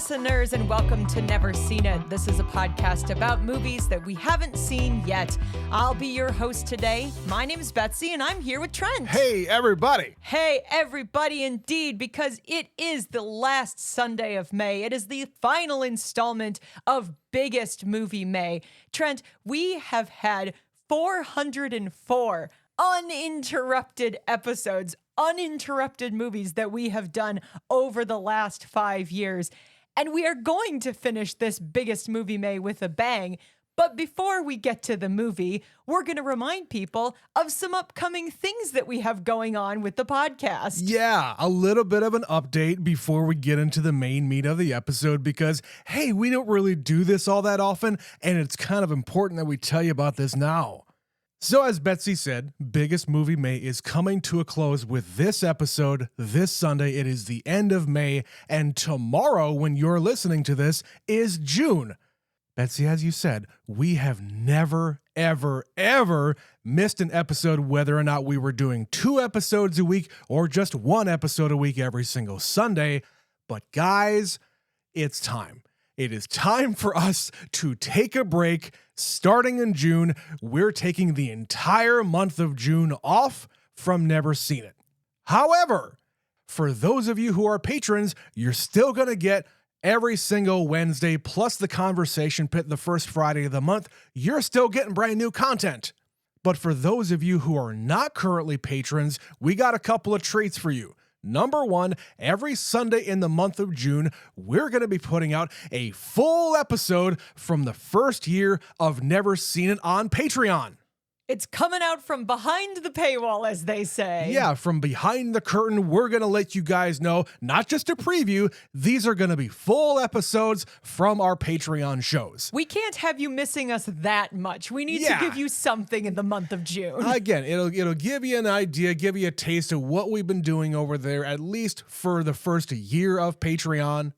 listeners, and welcome to Never Seen It. This is a podcast about movies that we haven't seen yet. I'll be your host today. My name is Betsy, and I'm here with Trent. Hey, everybody. Hey, everybody, indeed, because it is the last Sunday of May. It is the final installment of Biggest Movie May. Trent, we have had 404 uninterrupted episodes, uninterrupted movies that we have done over the last 5 years. And we are going to finish this Biggest Movie May with a bang. But before we get to the movie, we're going to remind people of some upcoming things that we have going on with the podcast. Yeah, a little bit of an update before we get into the main meat of the episode because, hey, we don't really do this all that often, and it's kind of important that we tell you about this now. So as Betsy said, Biggest Movie May is coming to a close with this episode this Sunday. It is the end of May, and tomorrow, when you're listening to this, is June. Betsy, as you said, we have never, ever missed an episode, whether or not we were doing 2 episodes a week or just 1 episode a week every single Sunday. But guys, it's time. It is time for us to take a break. Starting in June, we're taking the entire month of June off from Never Seen It. However, for those of you who are patrons, you're still going to get every single Wednesday plus the Conversation Pit the first Friday of the month. You're still getting brand new content. But for those of you who are not currently patrons, we got a couple of treats for you. Number 1, every Sunday in the month of June, we're going to be putting out a full episode from the first year of Never Seen It on Patreon. It's coming out from behind the paywall, as they say. Yeah, from behind the curtain, we're going to let you guys know, not just a preview, these are going to be full episodes from our Patreon shows. We can't have you missing us that much. We need to give you something in the month of June. Again, it'll give you an idea, give you a taste of what we've been doing over there, at least for the first year of Patreon.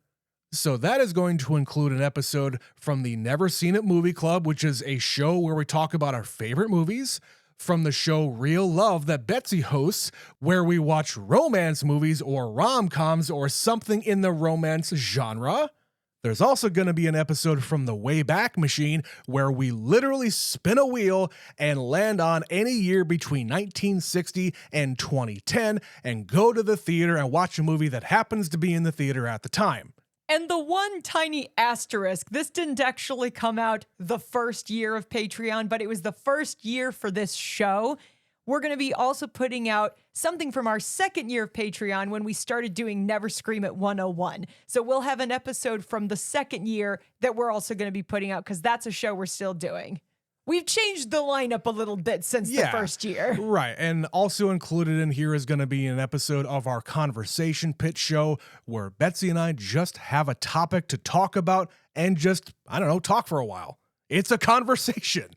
So that is going to include an episode from the Never Seen It Movie Club, which is a show where we talk about our favorite movies, from the show Real Love that Betsy hosts, where we watch romance movies or rom-coms or something in the romance genre. There's also going to be an episode from the Wayback Machine, where we literally spin a wheel and land on any year between 1960 and 2010 and go to the theater and watch a movie that happens to be in the theater at the time. And the one tiny asterisk, this didn't actually come out the first year of Patreon, but it was the first year for this show. We're going to be also putting out something from our second year of Patreon when we started doing Never Scream It 101. So we'll have an episode from the second year that we're also going to be putting out because that's a show we're still doing. We've changed the lineup a little bit since the first year. Right. And also included in here is going to be an episode of our Conversation Pit show where Betsy and I just have a topic to talk about and just, talk for a while. It's a conversation.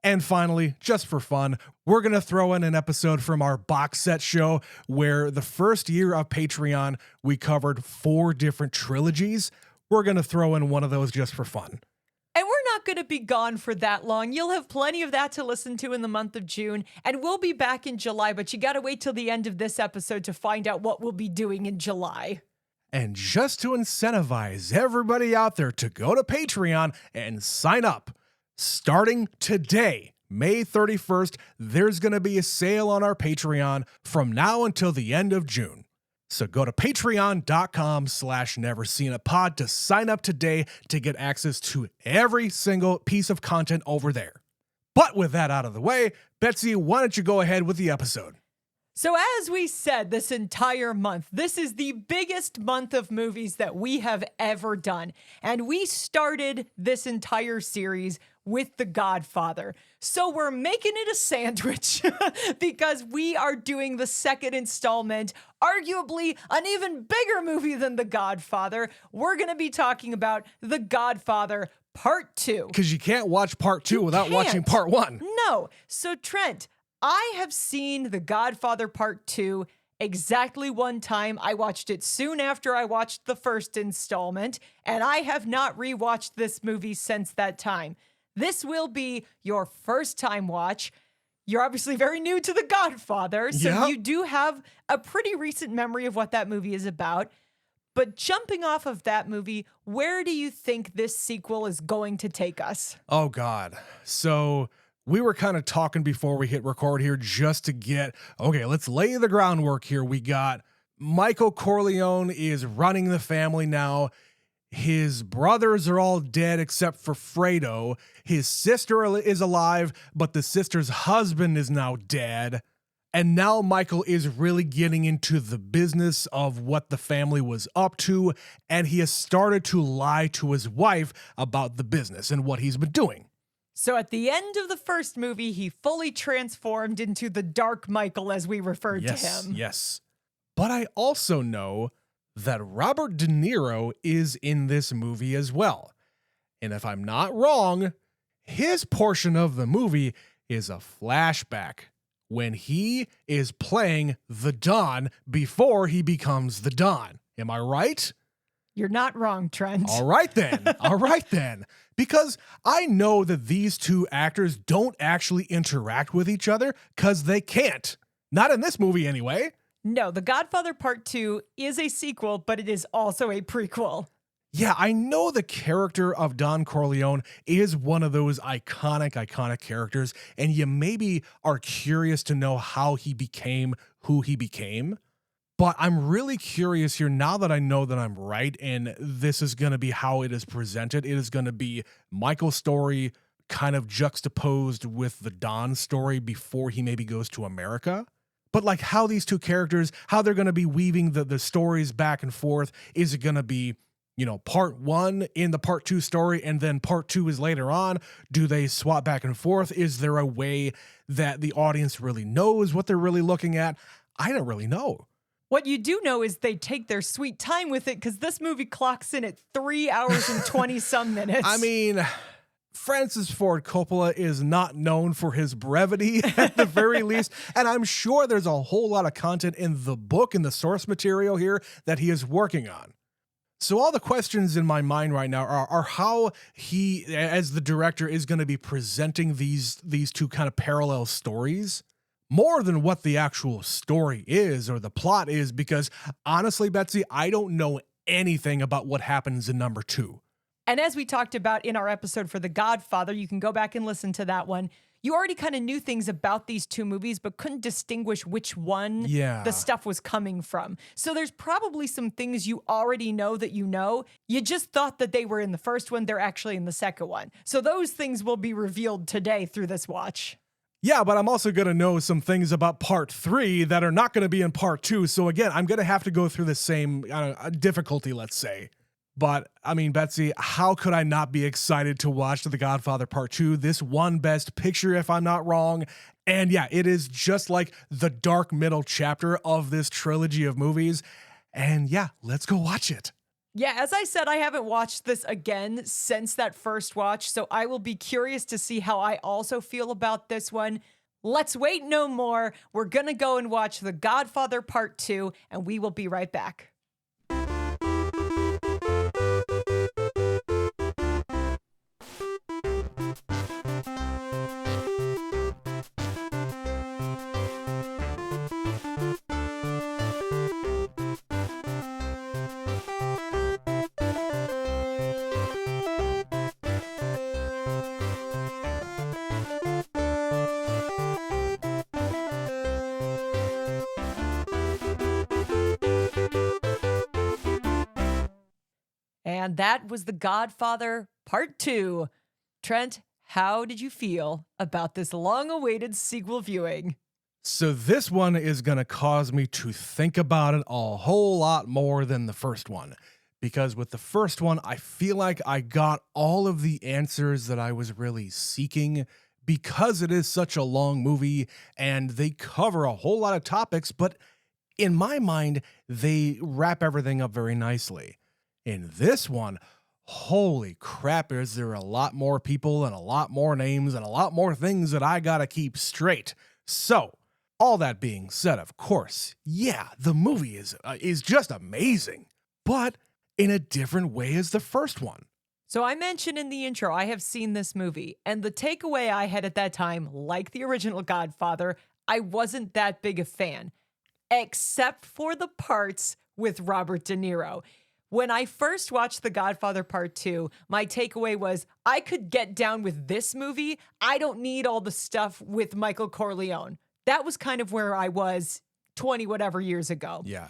And finally, just for fun, we're going to throw in an episode from our box set show where the first year of Patreon, we covered 4 different trilogies. We're going to throw in one of those just for fun. And we're not going to be gone for that long. You'll have plenty of that to listen to in the month of June, and we'll be back in July, but you got to wait till the end of this episode to find out what we'll be doing in July. And just to incentivize everybody out there to go to Patreon and sign up, starting today, May 31st, there's going to be a sale on our Patreon from now until the end of June. So go to patreon.com/neverseenitpod to sign up today to get access to every single piece of content over there. But with that out of the way, Betsy, why don't you go ahead with the episode? So as we said, this entire month, this is the biggest month of movies that we have ever done. And we started this entire series with The Godfather. So we're making it a sandwich because we are doing the second installment, arguably an even bigger movie than The Godfather. We're going to be talking about The Godfather Part II. Because you can't watch Part 2 without watching Part 1. No. So Trent, I have seen The Godfather Part 2 exactly one time. I watched it soon after I watched the first installment, and I have not rewatched this movie since that time. This will be your first time watch. You're obviously very new to The Godfather, so you do have a pretty recent memory of what that movie is about. But jumping off of that movie, where do you think this sequel is going to take us? Oh, God. So we were kind of talking before we hit record here just to get, okay, let's lay the groundwork here. We got Michael Corleone is running the family now. His brothers are all dead except for Fredo. His sister is alive, but the sister's husband is now dead. And now Michael is really getting into the business of what the family was up to, and he has started to lie to his wife about the business and what he's been doing. So at the end of the first movie, he fully transformed into the Dark Michael, as we referred to him. Yes. But I also know that Robert De Niro is in this movie as well. And if I'm not wrong, his portion of the movie is a flashback when he is playing the Don before he becomes the Don. Am I right? You're not wrong, Trent. All right then. All right then. Because I know that these two actors don't actually interact with each other because they can't. Not in this movie anyway. No, The Godfather Part II is a sequel, but it is also a prequel. Yeah, I know the character of Don Corleone is one of those iconic characters, and you maybe are curious to know how he became who he became. But I'm really curious here now that I know that I'm right, and this is going to be how it is presented. It is going to be Michael's story kind of juxtaposed with the Don story before he maybe goes to America. But like how these two characters, how they're going to be weaving the stories back and forth. Is it going to be, you know, part one in the part two story and then part two is later on? Do they swap back and forth? Is there a way that the audience really knows what they're really looking at? I don't really know. What you do know is they take their sweet time with it, because this movie clocks in at 3 hours and 20 some minutes. I mean, Francis Ford Coppola is not known for his brevity at the very least. And I'm sure there's a whole lot of content in the book and the source material here that he is working on. So all the questions in my mind right now are how he, as the director, is going to be presenting these two kind of parallel stories more than what the actual story is or the plot is, because honestly, Betsy, I don't know anything about what happens in number 2. And as we talked about in our episode for The Godfather, you can go back and listen to that one. You already kind of knew things about these two movies, but couldn't distinguish which one the stuff was coming from. So there's probably some things you already know that you know. You just thought that they were in the first one. They're actually in the second one. So those things will be revealed today through this watch. Yeah, but I'm also going to know some things about part 3 that are not going to be in part 2. So again, I'm going to have to go through the same difficulty, let's say. But I mean, Betsy, how could I not be excited to watch The Godfather Part 2? This won Best Picture, if I'm not wrong. And yeah, it is just like the dark middle chapter of this trilogy of movies. And yeah, let's go watch it. Yeah, as I said, I haven't watched this again since that first watch, so I will be curious to see how I also feel about this one. Let's wait no more. We're going to go and watch The Godfather Part 2, and we will be right back. And that was The Godfather Part 2. Trent, how did you feel about this long-awaited sequel viewing? So this one is going to cause me to think about it a whole lot more than the first one. Because with the first one, I feel like I got all of the answers that I was really seeking, because it is such a long movie and they cover a whole lot of topics, but in my mind, they wrap everything up very nicely. In this one, holy crap, is there a lot more people and a lot more names and a lot more things that I gotta keep straight. So, all that being said, of course, yeah, the movie is just amazing, but in a different way as the first one. So I mentioned in the intro, I have seen this movie, and the takeaway I had at that time, like the original Godfather, I wasn't that big a fan, except for the parts with Robert De Niro. When I first watched The Godfather Part II, my takeaway was I could get down with this movie. I don't need all the stuff with Michael Corleone. That was kind of where I was 20 whatever years ago. Yeah.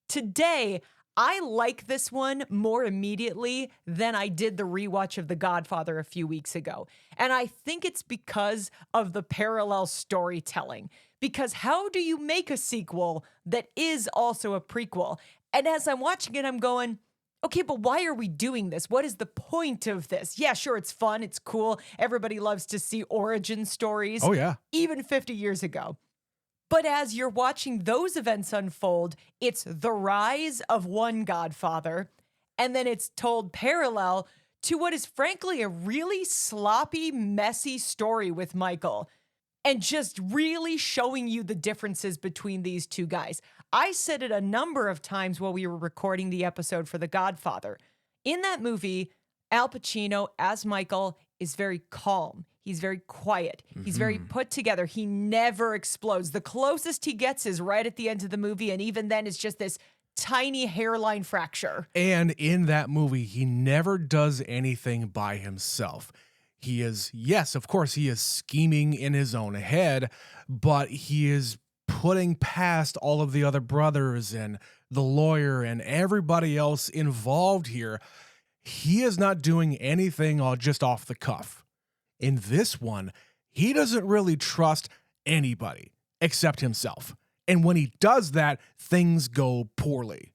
Today, I like this one more immediately than I did the rewatch of The Godfather a few weeks ago. And I think it's because of the parallel storytelling. Because how do you make a sequel that is also a prequel? And as I'm watching it, I'm going, okay, but why are we doing this? What is the point of this? Yeah, sure, it's fun, it's cool. Everybody loves to see origin stories. Oh, yeah. Even 50 years ago. But as you're watching those events unfold, it's the rise of one Godfather, and then it's told parallel to what is frankly a really sloppy, messy story with Michael, and just really showing you the differences between these two guys. I said it a number of times while we were recording the episode for The Godfather. In that movie, Al Pacino as Michael is very calm. He's very quiet. He's very put together. He never explodes. The closest he gets is right at the end of the movie, and even then it's just this tiny hairline fracture. And in that movie, he never does anything by himself. He is, yes, of course, he is scheming in his own head, but he is putting past all of the other brothers and the lawyer and everybody else involved here. He is not doing anything just off the cuff. In this one, he doesn't really trust anybody except himself. And when he does that, things go poorly.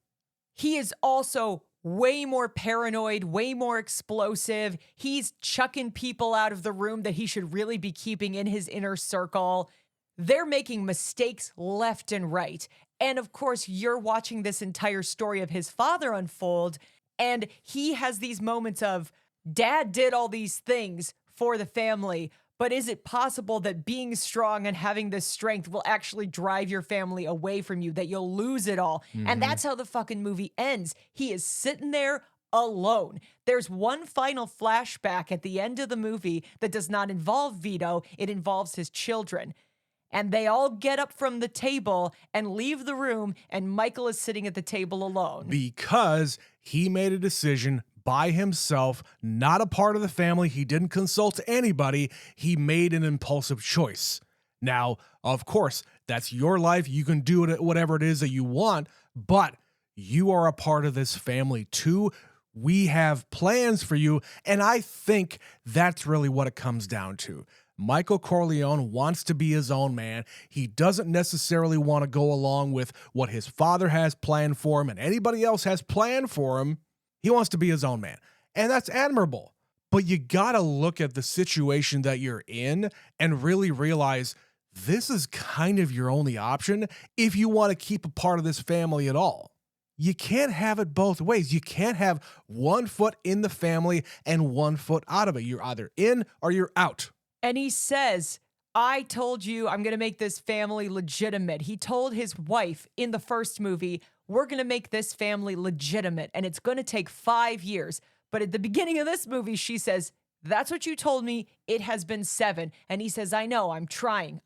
He is also way more paranoid, way more explosive. He's chucking people out of the room that he should really be keeping in his inner circle. They're making mistakes left and right. And of course, you're watching this entire story of his father unfold, and he has these moments of, Dad did all these things for the family, but is it possible that being strong and having this strength will actually drive your family away from you, that you'll lose it all? And that's how the fucking movie ends. He is sitting there alone. There's one final flashback at the end of the movie that does not involve Vito. It involves his children. And they all get up from the table and leave the room, and Michael is sitting at the table alone. Because he made a decision by himself, not a part of the family. He didn't consult anybody. He made an impulsive choice. Now, of course, that's your life. You can do it, whatever it is that you want, but you are a part of this family too. We have plans for you, and I think that's really what it comes down to. Michael Corleone wants to be his own man. He doesn't necessarily want to go along with what his father has planned for him and anybody else has planned for him. He wants to be his own man, and that's admirable. But you gotta look at the situation that you're in and really realize this is kind of your only option if you want to keep a part of this family at all. You can't have it both ways. You can't have 1 foot in the family and 1 foot out of it. You're either in or you're out. And he says, I told you I'm going to make this family legitimate. He told his wife in the first movie, we're going to make this family legitimate, and it's going to take 5 years. But at the beginning of this movie, she says, that's what you told me. It has been 7. And he says, I know, I'm trying.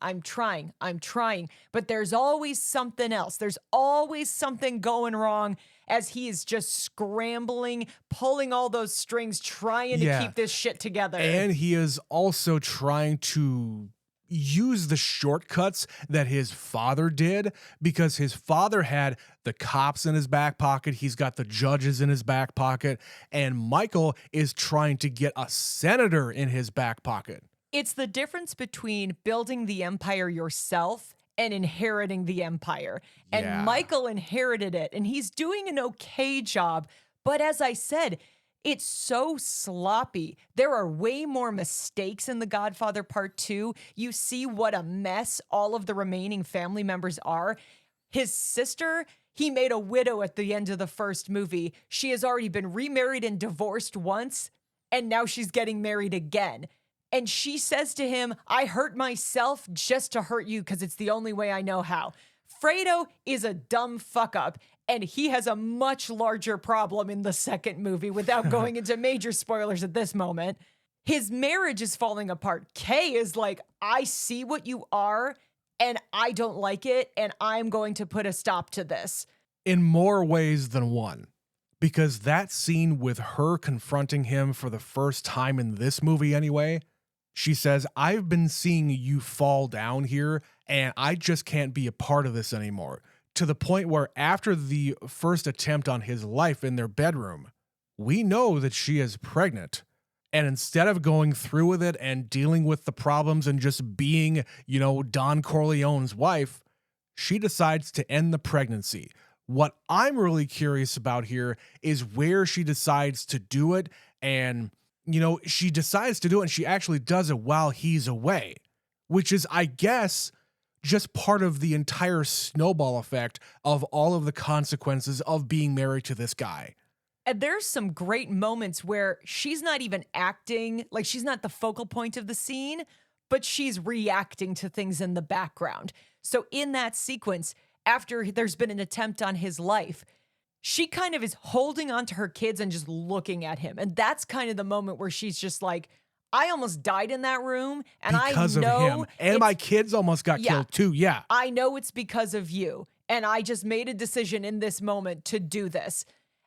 But there's always something else. There's always something going wrong as he is just scrambling, pulling all those strings, trying to keep this shit together. And he is also trying to use the shortcuts that his father did, because his father had the cops in his back pocket. He's got the judges in his back pocket, and Michael is trying to get a senator in his back pocket. It's the difference between building the empire yourself and inheriting the empire. And Michael inherited it, and he's doing an okay job. But as I said, it's so sloppy. There are way more mistakes in The Godfather Part II. You see what a mess all of the remaining family members are. His sister, he made a widow at the end of the first movie. She has already been remarried and divorced once, and now she's getting married again. And she says to him, I hurt myself just to hurt you because it's the only way I know how. Fredo is a dumb fuck up, and he has a much larger problem in the second movie without going into major spoilers at this moment. His marriage is falling apart. Kay is like, I see what you are, and I don't like it, and I'm going to put a stop to this. In more ways than one. because that scene with her confronting him for the first time in this movie anyway, she says, "I've been seeing you fall down here and I just can't be a part of this anymore." To the point where after the first attempt on his life in their bedroom, we know that she is pregnant. And instead of going through with it and dealing with the problems and just being, Don Corleone's wife, she decides to end the pregnancy. What I'm really curious about here is where she decides to do it. And, she decides to do it and she actually does it while he's away, which is, I guess, just part of the entire snowball effect of all of the consequences of being married to this guy. And there's some great moments where she's not even acting, like she's not the focal point of the scene, but she's reacting to things in the background. So in that sequence, after there's been an attempt on his life, she kind of is holding on to her kids and just looking at him. And that's kind of the moment where she's just like, I almost died in that room, and Because I know of him. And my kids almost got killed too, yeah. I know it's because of you, and I just made a decision in this moment to do this.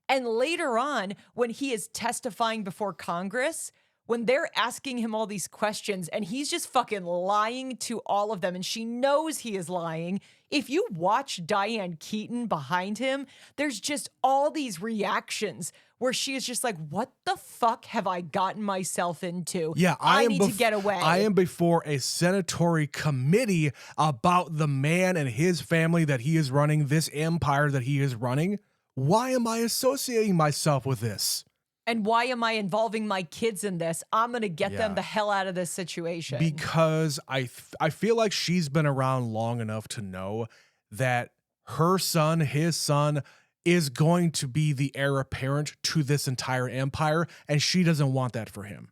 And later on, when he is testifying before Congress, when they're asking him all these questions and he's just fucking lying to all of them and she knows he is lying, if you watch Diane Keaton behind him, there's just all these reactions where she is just like, what the fuck have I gotten myself into? Yeah, I need to get away. I am before a senatory committee about the man and his family that he is running, this empire that he is running. Why am I associating myself with this? And why am I involving my kids in this? I'm going to get them the hell out of this situation. Because I feel like she's been around long enough to know that her son, his son, is going to be the heir apparent to this entire empire, and she doesn't want that for him.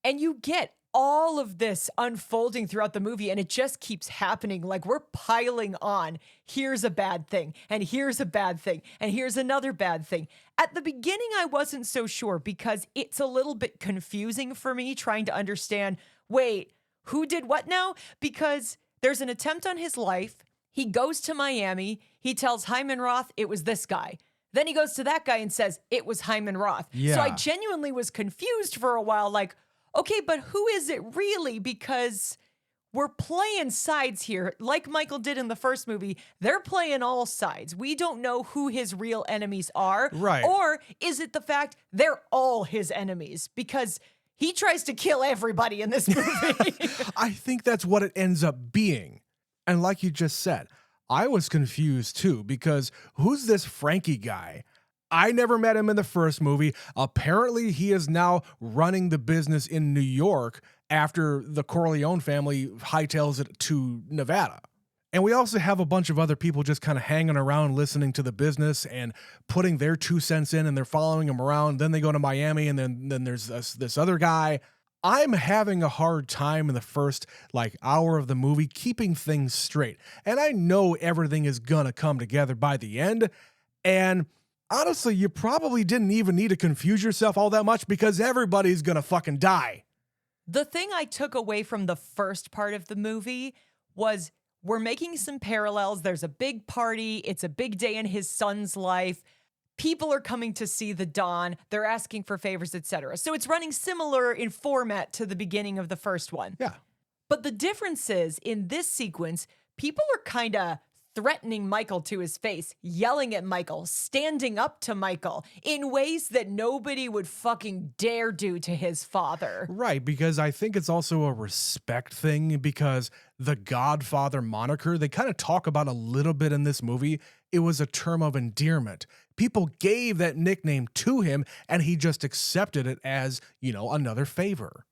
And you get all of this unfolding throughout the movie, and it just keeps happening. Like, we're piling on. Here's a bad thing, and here's a bad thing, and here's another bad thing. At the beginning, I wasn't so sure because it's a little bit confusing for me trying to understand, wait, who did what now? Because there's an attempt on his life. He goes to Miami. He tells Hyman Roth it was this guy. Then he goes to that guy and says it was Hyman Roth. Yeah. So I genuinely was confused for a while, like, okay, but who is it really? Because we're playing sides here. Like Michael did in the first movie, they're playing all sides. We don't know who his real enemies are. Right. Or is it the fact they're all his enemies? Because he tries to kill everybody in this movie. I think that's what it ends up being. And like you just said, I was confused too, because who's this Frankie guy? I never met him in the first movie. Apparently, he is now running the business in New York after the Corleone family hightails it to Nevada. And we also have a bunch of other people just kind of hanging around listening to the business and putting their 2 cents in, and they're following him around. Then they go to Miami, and then there's this other guy. I'm having a hard time in the first hour of the movie keeping things straight. And I know everything is gonna come together by the end. And honestly, you probably didn't even need to confuse yourself all that much because everybody's gonna fucking die. The thing I took away from the first part of the movie was we're making some parallels. There's a big party. It's a big day in his son's life. People are coming to see the Don. They're asking for favors, etc. So it's running similar in format to the beginning of the first one. Yeah. But the difference is in this sequence, people are kind of threatening Michael to his face, yelling at Michael, standing up to Michael in ways that nobody would fucking dare do to his father. Right, because I think it's also a respect thing, because the Godfather moniker, they kind of talk about a little bit in this movie. It was a term of endearment. People gave that nickname to him and he just accepted it as, another favor.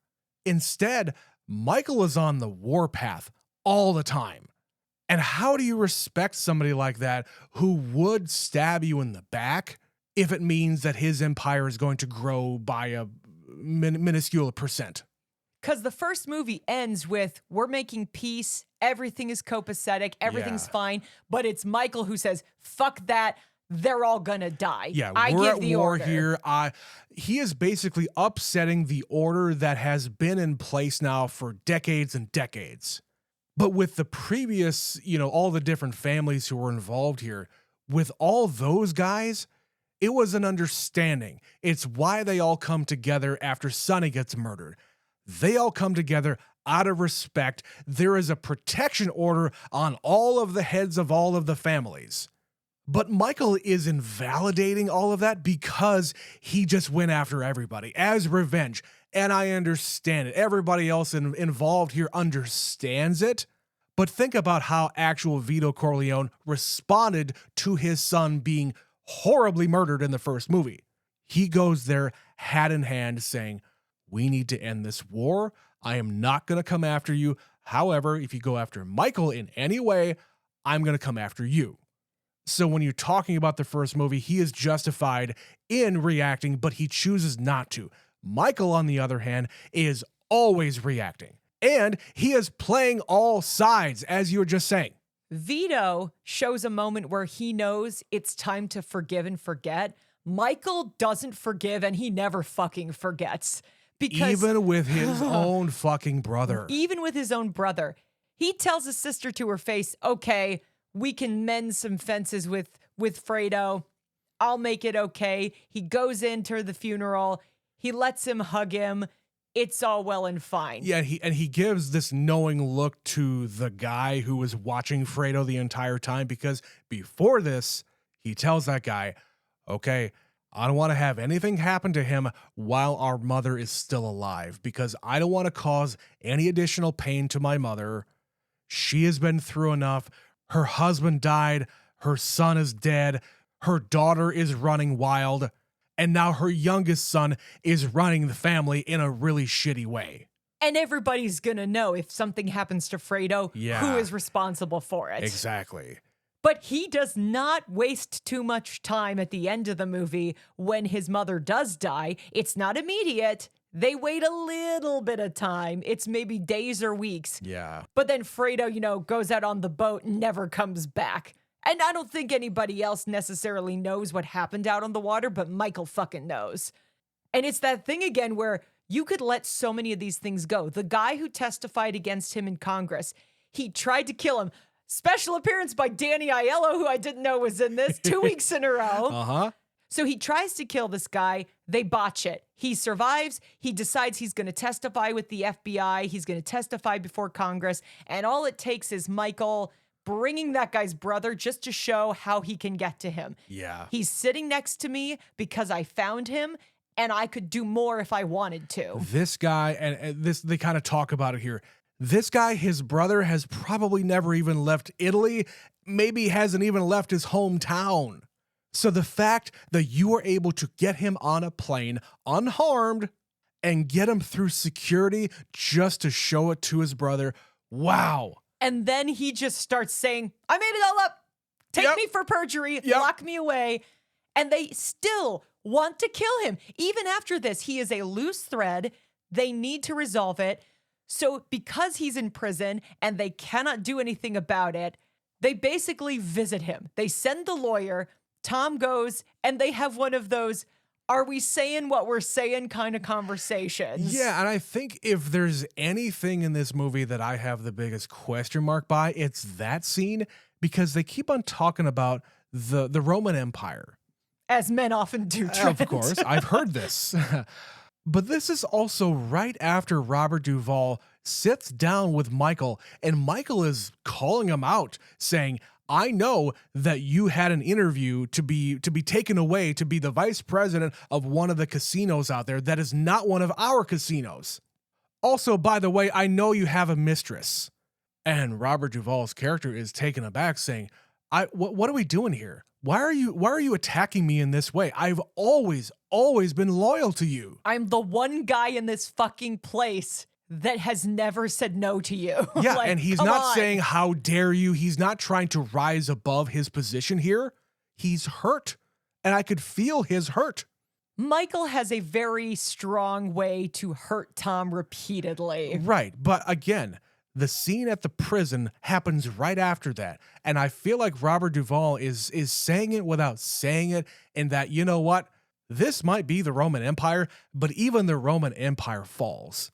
Instead, Michael is on the warpath all the time. And how do you respect somebody like that who would stab you in the back if it means that his empire is going to grow by a minuscule percent? Because the first movie ends with, we're making peace, everything is copacetic, everything's fine, but it's Michael who says, fuck that, they're all gonna die. Yeah, I we're give at the war order. here. He is basically upsetting the order that has been in place now for decades and decades. But with the previous, all the different families who were involved here, with all those guys, It was an understanding. It's why they all come together after Sonny gets murdered. They all come together out of respect. There is a protection order on all of the heads of all of the families. But Michael is invalidating all of that because he just went after everybody as revenge. And I understand it. Everybody else involved here understands it. But think about how actual Vito Corleone responded to his son being horribly murdered in the first movie. He goes there hat in hand saying, we need to end this war. I am not going to come after you. However, if you go after Michael in any way, I'm going to come after you. So when you're talking about the first movie, he is justified in reacting, but he chooses not to. Michael, on the other hand, is always reacting. And he is playing all sides, as you were just saying. Vito shows a moment where he knows it's time to forgive and forget. Michael doesn't forgive, and he never fucking forgets. Because even with his own fucking brother. Even with his own brother. He tells his sister to her face, okay, we can mend some fences with Fredo. I'll make it okay. He goes into the funeral. He lets him hug him. It's all well and fine. Yeah, he gives this knowing look to the guy who was watching Fredo the entire time, because before this, he tells that guy, okay, I don't want to have anything happen to him while our mother is still alive, because I don't want to cause any additional pain to my mother. She has been through enough. Her husband died. Her son is dead. Her daughter is running wild. And now her youngest son is running the family in a really shitty way. And everybody's going to know if something happens to Fredo, who is responsible for it. Exactly. But he does not waste too much time at the end of the movie when his mother does die. It's not immediate. They wait a little bit of time. It's maybe days or weeks. Yeah. But then Fredo, goes out on the boat and never comes back. And I don't think anybody else necessarily knows what happened out on the water, but Michael fucking knows. And it's that thing again where you could let so many of these things go. The guy who testified against him in Congress, he tried to kill him. Special appearance by Danny Aiello, who I didn't know was in this, 2 weeks in a row. Uh-huh. So he tries to kill this guy. They botch it. He survives. He decides he's going to testify with the FBI. He's going to testify before Congress. And all it takes is Michael bringing that guy's brother just to show how he can get to him. Yeah. He's sitting next to me because I found him, and I could do more if I wanted to. This guy, and this, they kind of talk about it here. This guy, his brother, has probably never even left Italy. Maybe hasn't even left his hometown. So the fact that you were able to get him on a plane unharmed and get him through security just to show it to his brother, wow. And then he just starts saying, I made it all up. Take me for perjury. Lock me away. And they still want to kill him. Even after this, he is a loose thread. They need to resolve it. So because he's in prison and they cannot do anything about it, they basically visit him. They send the lawyer. Tom goes, and they have one of those, are we saying what we're saying kind of conversations. Yeah, and I think if there's anything in this movie that I have the biggest question mark by, it's that scene, because they keep on talking about the Roman Empire. As men often do, Trent. Of course, I've heard this. But this is also right after Robert Duvall sits down with Michael, and Michael is calling him out, saying, I know that you had an interview to be taken away to be the vice president of one of the casinos out there that is not one of our casinos. Also, by the way, I know you have a mistress. And Robert Duvall's character is taken aback, saying, what are we doing here? Why are you attacking me in this way? I've always been loyal to you. I'm the one guy in this fucking place that has never said no to you. Yeah, like, and he's not saying, how dare you? He's not trying to rise above his position here. He's hurt, and I could feel his hurt. Michael has a very strong way to hurt Tom repeatedly. Right, but again, the scene at the prison happens right after that, and I feel like Robert Duvall is saying it without saying it, in that, you know what? This might be the Roman Empire, but even the Roman Empire falls.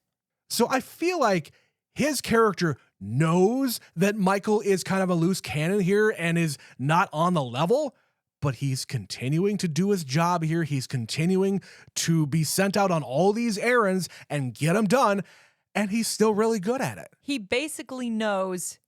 So I feel like his character knows that Michael is kind of a loose cannon here and is not on the level, but he's continuing to do his job here. He's continuing to be sent out on all these errands and get them done, and he's still really good at it. He basically knows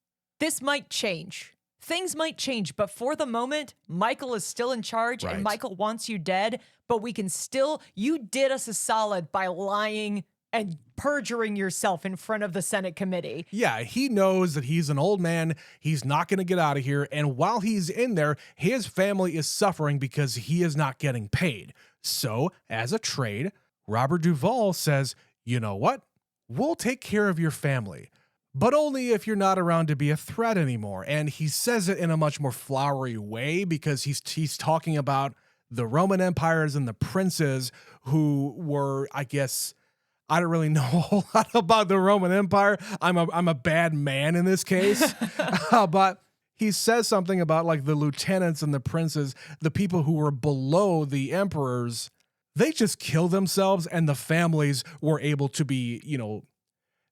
this might change. Things might change, but for the moment, Michael is still in charge and Michael wants you dead, but we can still, you did us a solid by lying and perjuring yourself in front of the Senate committee. Yeah, he knows that he's an old man. He's not going to get out of here. And while he's in there, his family is suffering because he is not getting paid. So, as a trade, Robert Duvall says, you know what? We'll take care of your family, but only if you're not around to be a threat anymore. And he says it in a much more flowery way because he's talking about the Roman empires and the princes who were, I guess, I don't really know a whole lot about the Roman Empire. I'm a bad man in this case. But he says something about like the lieutenants and the princes, the people who were below the emperors, they just killed themselves and the families were able to be,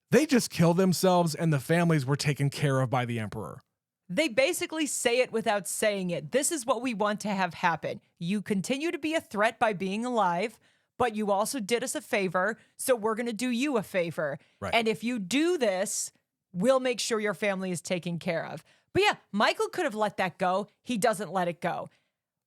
they just killed themselves and the families were taken care of by the emperor. They basically say it without saying it. This is what we want to have happen. You continue to be a threat by being alive, but you also did us a favor, so we're going to do you a favor. Right. And if you do this, we'll make sure your family is taken care of. But yeah, Michael could have let that go. He doesn't let it go.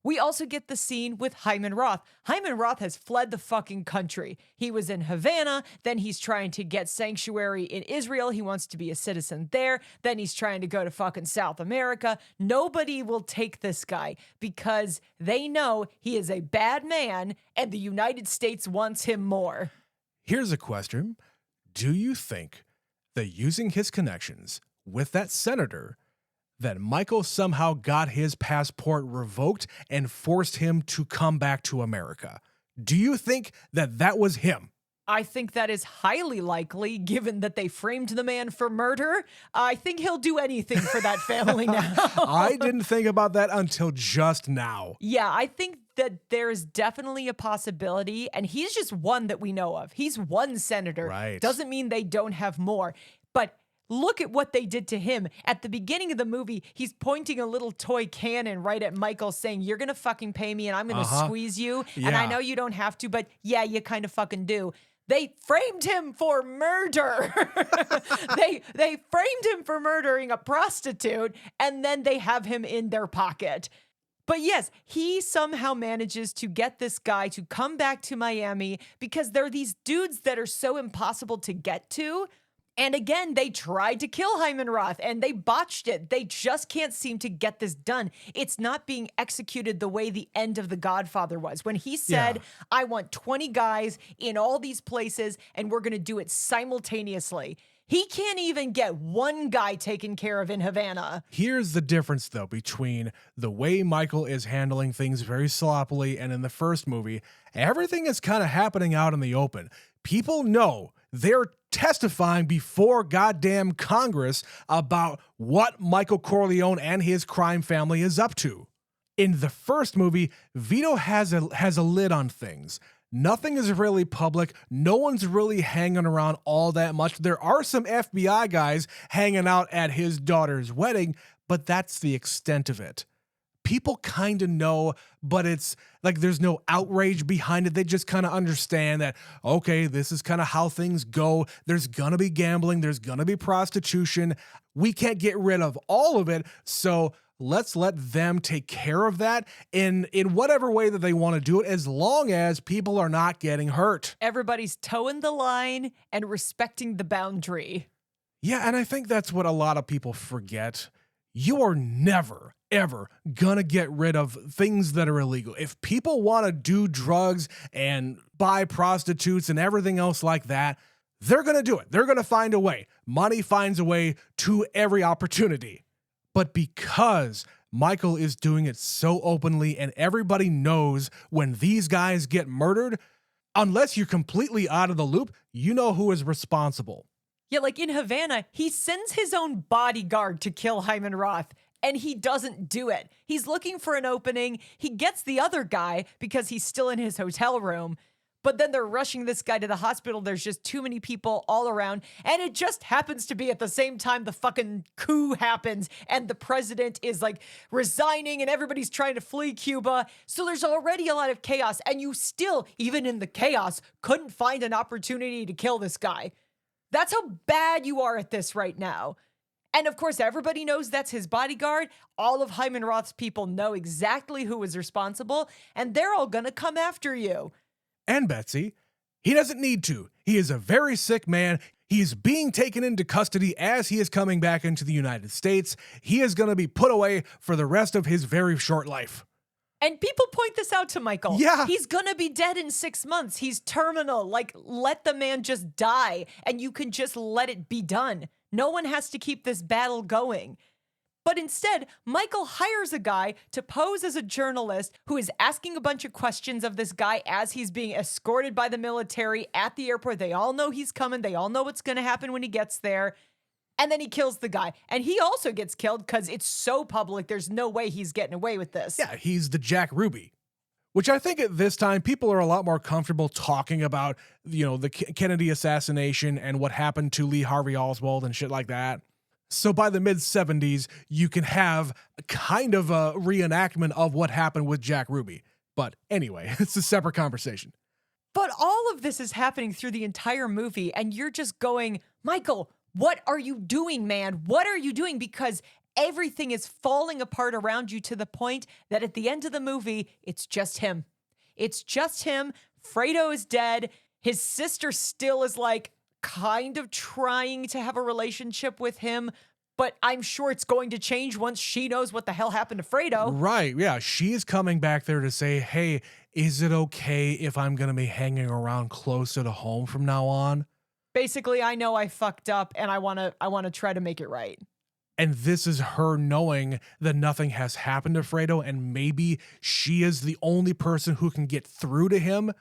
We also get the scene with Hyman Roth. Hyman Roth has fled the fucking country. He was in Havana, then he's trying to get sanctuary in Israel. He wants to be a citizen there. Then he's trying to go to fucking South America. Nobody will take this guy because they know he is a bad man and the United States wants him more. Here's a question. Do you think that using his connections with that senator, that Michael somehow got his passport revoked and forced him to come back to America? Do you think that that was him? I think that is highly likely, given that they framed the man for murder. I think he'll do anything for that family now. I didn't think about that until just now. Yeah, I think that there's definitely a possibility, and he's just one that we know of. He's one senator. Right. Doesn't mean they don't have more. But look at what they did to him. At the beginning of the movie, he's pointing a little toy cannon right at Michael saying, you're going to fucking pay me and I'm going to squeeze you. Yeah. And I know you don't have to, but yeah, you kind of fucking do. They framed him for murder. they framed him for murdering a prostitute, and then they have him in their pocket. But yes, he somehow manages to get this guy to come back to Miami because there are these dudes that are so impossible to get to. And again, they tried to kill Hyman Roth and they botched it. They just can't seem to get this done. It's not being executed the way the end of The Godfather was. When he said, I want 20 guys in all these places and we're going to do it simultaneously. He can't even get one guy taken care of in Havana. Here's the difference, though, between the way Michael is handling things very sloppily and in the first movie. Everything is kind of happening out in the open. People know they're testifying before goddamn Congress about what Michael Corleone and his crime family is up to. In the first movie, Vito has a lid on things. Nothing is really public. No one's really hanging around all that much. There are some FBI guys hanging out at his daughter's wedding, but that's the extent of it. People kind of know, but it's like there's no outrage behind it. They just kind of understand that, okay, this is kind of how things go. There's going to be gambling. There's going to be prostitution. We can't get rid of all of it. So let's let them take care of that in whatever way that they want to do it, as long as people are not getting hurt. Everybody's towing the line and respecting the boundary. Yeah, and I think that's what a lot of people forget. You are never, ever gonna get rid of things that are illegal. If people want to do drugs and buy prostitutes and everything else like that, they're gonna do it. They're gonna find a way. Money finds a way to every opportunity. But because Michael is doing it so openly and everybody knows when these guys get murdered, unless you're completely out of the loop, you know who is responsible. Yeah, like in Havana, he sends his own bodyguard to kill Hyman Roth, and he doesn't do it. He's looking for an opening. He gets the other guy because he's still in his hotel room, but then they're rushing this guy to the hospital. There's just too many people all around, and it just happens to be at the same time the fucking coup happens, and the president is like resigning, and everybody's trying to flee Cuba. So there's already a lot of chaos, and you still, even in the chaos, couldn't find an opportunity to kill this guy. That's how bad you are at this right now. And of course, everybody knows that's his bodyguard. All of Hyman Roth's people know exactly who is responsible, and they're all gonna come after you. And Betsy, he doesn't need to. He is a very sick man. He's being taken into custody as he is coming back into the United States. He is going to be put away for the rest of his very short life. And people point this out to Michael. Yeah. He's gonna be dead in 6 months. He's terminal. Like, let the man just die, and you can just let it be done. No one has to keep this battle going. But instead, Michael hires a guy to pose as a journalist who is asking a bunch of questions of this guy as he's being escorted by the military at the airport. They all know he's coming. They all know what's going to happen when he gets there. And then he kills the guy. And he also gets killed because it's so public. There's no way he's getting away with this. Yeah, he's the Jack Ruby. Which I think at this time, people are a lot more comfortable talking about, the Kennedy assassination and what happened to Lee Harvey Oswald and shit like that. So by the mid-70s, you can have kind of a reenactment of what happened with Jack Ruby. But anyway, it's a separate conversation. But all of this is happening through the entire movie, and you're just going, Michael, what are you doing, man? What are you doing? Because everything is falling apart around you to the point that at the end of the movie, it's just him. It's just him. Fredo is dead. His sister still is like kind of trying to have a relationship with him, but I'm sure it's going to change once she knows what the hell happened to Fredo. Right, yeah. She's coming back there to say, hey, is it okay if I'm going to be hanging around closer to home from now on? Basically, I know I fucked up and I want to try to make it right. And this is her knowing that nothing has happened to Fredo, and maybe she is the only person who can get through to him,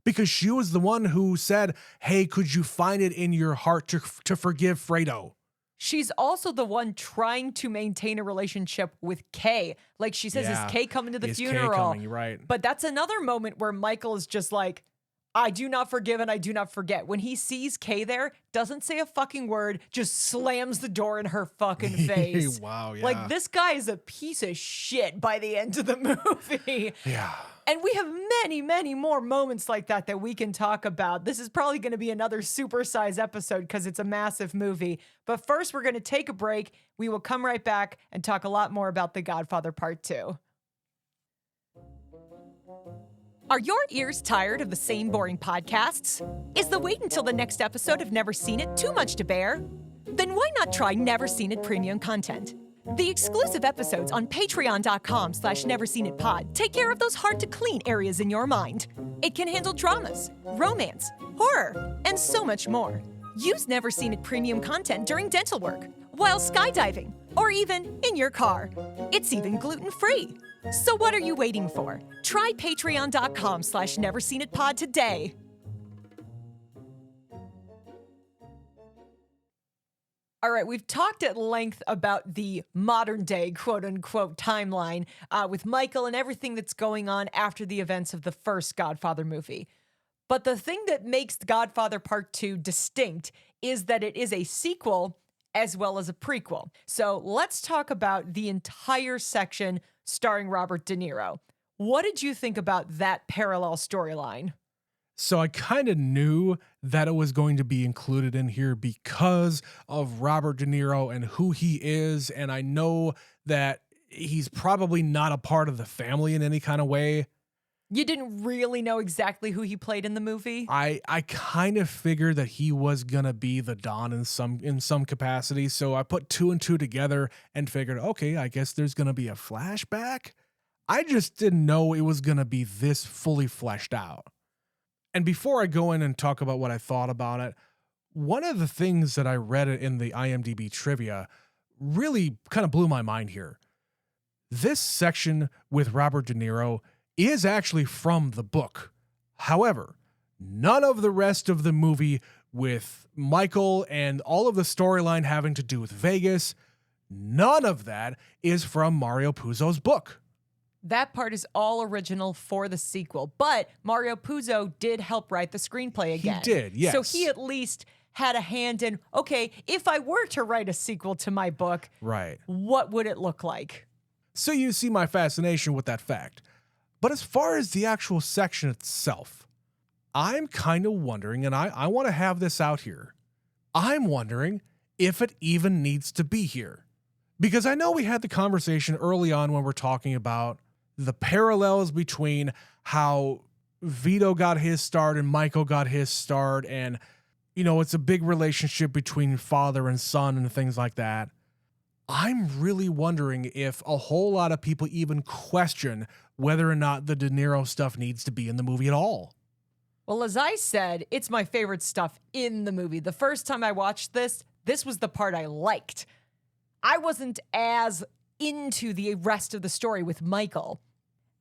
because she was the one who said, hey, could you find it in your heart to forgive Fredo? She's also the one trying to maintain a relationship with Kay. Like she says, Yeah. is Kay coming to the Is Kay funeral? coming? You're right. But that's another moment where Michael is just like, I do not forgive and I do not forget. When he sees Kay there, doesn't say a fucking word, just slams the door in her fucking face. Wow, yeah. Like, this guy is a piece of shit by the end of the movie. Yeah. And we have many, many more moments like that we can talk about. This is probably going to be another supersize episode because it's a massive movie. But first, we're going to take a break. We will come right back and talk a lot more about The Godfather Part II. Are your ears tired of the same boring podcasts? Is the wait until the next episode of Never Seen It too much to bear? Then why not try Never Seen It premium content? The exclusive episodes on patreon.com/neverseenitpod take care of those hard-to-clean areas in your mind. It can handle dramas, romance, horror, and so much more. Use Never Seen It premium content during dental work, while skydiving, or even in your car. It's even gluten-free. So what are you waiting for? Try patreon.com/neverseenitpod today. All right, we've talked at length about the modern day, quote unquote, timeline with Michael and everything that's going on after the events of the first Godfather movie. But the thing that makes Godfather Part II distinct is that it is a sequel as well as a prequel. So let's talk about the entire section starring Robert De Niro. What did you think about that parallel storyline? So I kind of knew that it was going to be included in here because of Robert De Niro and who he is. And I know that he's probably not a part of the family in any kind of way. You didn't really know exactly who he played in the movie? I kind of figured that he was going to be the Don in some capacity. So I put two and two together and figured, okay, I guess there's going to be a flashback. I just didn't know it was going to be this fully fleshed out. And before I go in and talk about what I thought about it, one of the things that I read in the IMDb trivia really kind of blew my mind here. This section with Robert De Niro is actually from the book. However, none of the rest of the movie with Michael and all of the storyline having to do with Vegas, none of that is from Mario Puzo's book. That part is all original for the sequel, but Mario Puzo did help write the screenplay again. He did, yes. So he at least had a hand in, okay, if I were to write a sequel to my book, Right. what would it look like? So you see my fascination with that fact. But as far as the actual section itself, I'm kind of wondering, and I want to have this out here. I'm wondering if it even needs to be here. Because I know we had the conversation early on when we're talking about the parallels between how Vito got his start and Michael got his start. And, you know, it's a big relationship between father and son and things like that. I'm really wondering if a whole lot of people even question whether or not the De Niro stuff needs to be in the movie at all. Well, as I said, it's my favorite stuff in the movie. The first time I watched this was the part I liked. I wasn't as into the rest of the story with Michael.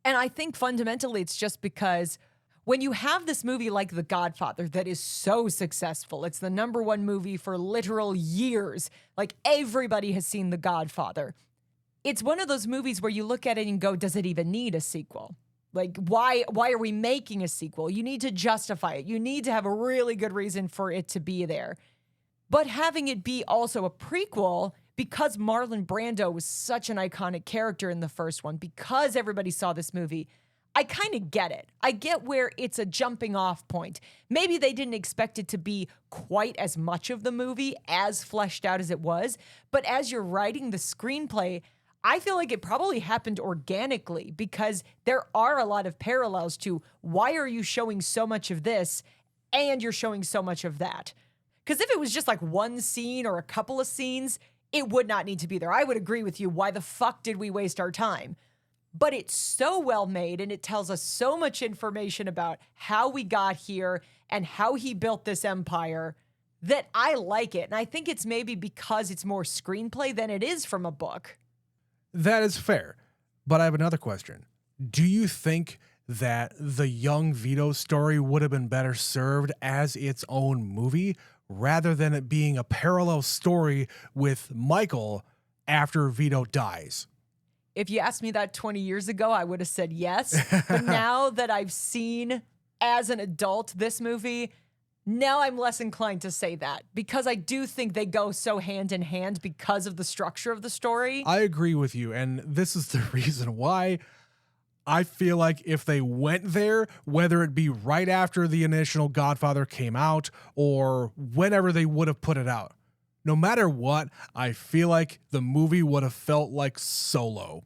And I think fundamentally it's just because when you have this movie like The Godfather that is so successful, it's the #1 movie for literal years. Like everybody has seen The Godfather. It's one of those movies where you look at it and go, does it even need a sequel? Like, why are we making a sequel? You need to justify it. You need to have a really good reason for it to be there. But having it be also a prequel, because Marlon Brando was such an iconic character in the first one, because everybody saw this movie, I kind of get it. I get where it's a jumping off point. Maybe they didn't expect it to be quite as much of the movie, as fleshed out as it was, but as you're writing the screenplay, I feel like it probably happened organically because there are a lot of parallels to why are you showing so much of this and you're showing so much of that. Because if it was just like one scene or a couple of scenes, it would not need to be there. I would agree with you. Why the fuck did we waste our time? But it's so well made and it tells us so much information about how we got here and how he built this empire that I like it. And I think it's maybe because it's more screenplay than it is from a book. That is fair. But I have another question. Do you think that the young Vito story would have been better served as its own movie rather than it being a parallel story with Michael after Vito dies? If you asked me that 20 years ago, I would have said yes. But now that I've seen as an adult this movie, now I'm less inclined to say that because I do think they go so hand in hand because of the structure of the story. I agree with you. And this is the reason why I feel like if they went there, whether it be right after the initial Godfather came out or whenever they would have put it out, no matter what, I feel like the movie would have felt like Solo.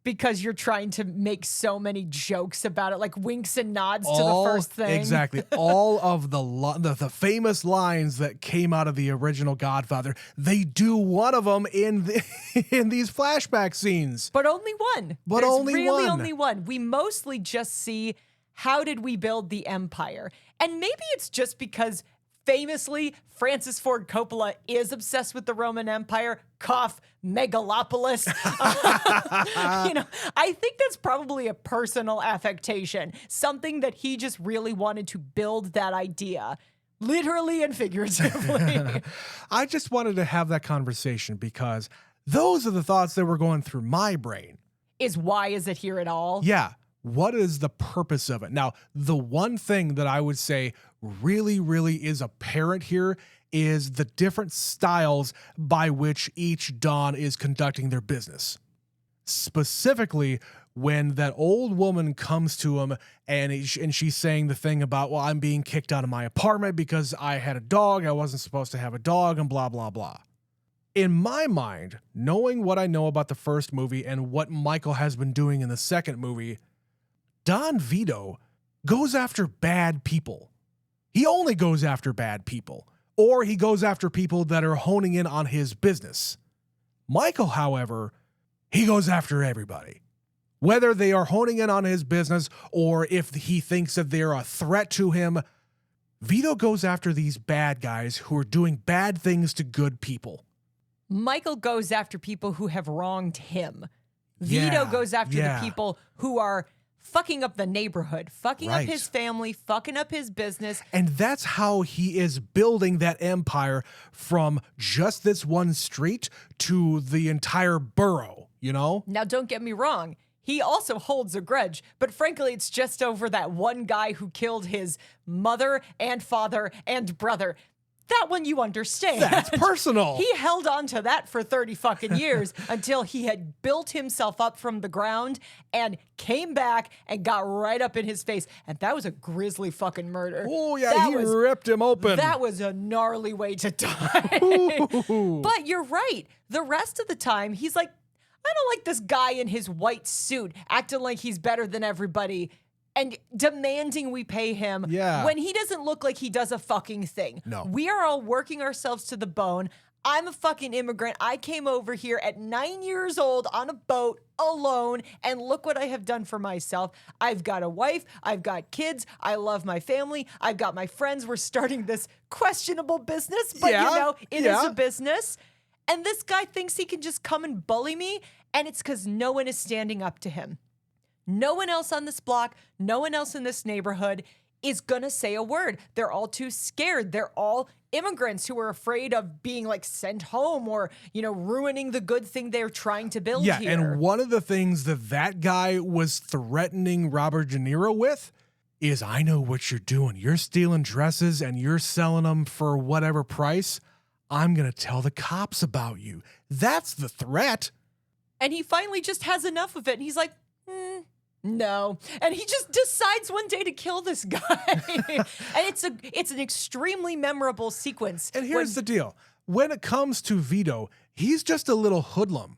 Because you're trying to make so many jokes about it, like winks and nods to the first thing. Exactly. All of the famous lines that came out of the original Godfather, they do one of them in these flashback scenes. But only one. But There's only really one. only one. We mostly just see how did we build the empire. And maybe it's just because famously, Francis Ford Coppola is obsessed with the Roman Empire. Cough, megalopolis. I think that's probably a personal affectation, something that he just really wanted to build that idea, literally and figuratively. I just wanted to have that conversation because those are the thoughts that were going through my brain. Why is it here at all? Yeah. What is the purpose of it? Now, the one thing that I would say really, really is apparent here is the different styles by which each Don is conducting their business. Specifically, when that old woman comes to him and she's saying the thing about, well, I'm being kicked out of my apartment because I had a dog. I wasn't supposed to have a dog and blah, blah, blah. In my mind, knowing what I know about the first movie and what Michael has been doing in the second movie, Don Vito goes after bad people. He only goes after bad people, or he goes after people that are honing in on his business. Michael, however, he goes after everybody. Whether they are honing in on his business or if he thinks that they're a threat to him, Vito goes after these bad guys who are doing bad things to good people. Michael goes after people who have wronged him. Vito goes after the people who are fucking up the neighborhood, fucking up his family, fucking up his business. And that's how he is building that empire from just this one street to the entire borough, you know? Now, don't get me wrong. he also holds a grudge, but frankly, it's just over that one guy who killed his mother and father and brother. That one you understand. That's personal. He held on to that for 30 fucking years until he had built himself up from the ground and came back and got right up in his face. And that was a grisly fucking murder. Oh, yeah, he ripped him open. That was a gnarly way to die. But you're right. The rest of the time, he's like, I don't like this guy in his white suit acting like he's better than everybody and demanding we pay him when he doesn't look like he does a fucking thing. No. We are all working ourselves to the bone. I'm a fucking immigrant. I came over here at 9 years old on a boat alone, and look what I have done for myself. I've got a wife. I've got kids. I love my family. I've got my friends. We're starting this questionable business, but it is a business. And this guy thinks he can just come and bully me, and it's because no one is standing up to him. No one else on this block, no one else in this neighborhood is gonna say a word. They're all too scared. They're all immigrants who are afraid of being like sent home or, ruining the good thing they're trying to build here. Yeah, and one of the things that guy was threatening Robert De Niro with is, I know what you're doing. You're stealing dresses and you're selling them for whatever price. I'm going to tell the cops about you. That's the threat. And he finally just has enough of it. And he's like, no. And he just decides one day to kill this guy. And it's an extremely memorable sequence. And here's the deal. When it comes to Vito, he's just a little hoodlum.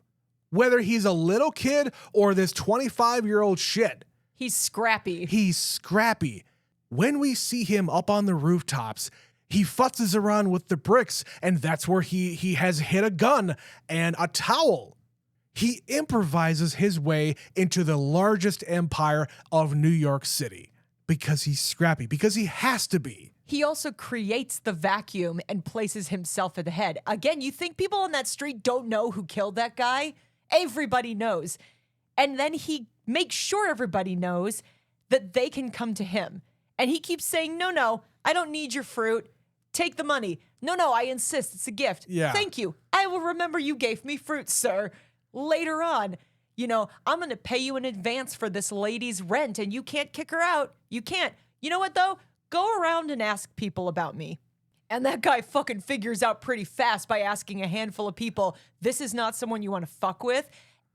Whether he's a little kid or this 25-year-old shit. He's scrappy. He's scrappy. When we see him up on the rooftops, he futzes around with the bricks, and that's where he has hit a gun and a towel. He improvises his way into the largest empire of New York City because he's scrappy, because he has to be. He also creates the vacuum and places himself at the head. Again, you think people on that street don't know who killed that guy? Everybody knows. And then he makes sure everybody knows that they can come to him. And he keeps saying, no, I don't need your fruit. Take the money. No, I insist. It's a gift. Yeah. Thank you. I will remember you gave me fruit, sir. Later on, I'm going to pay you in advance for this lady's rent and you can't kick her out. You can't. You know what, though? Go around and ask people about me. And that guy fucking figures out pretty fast by asking a handful of people, this is not someone you want to fuck with,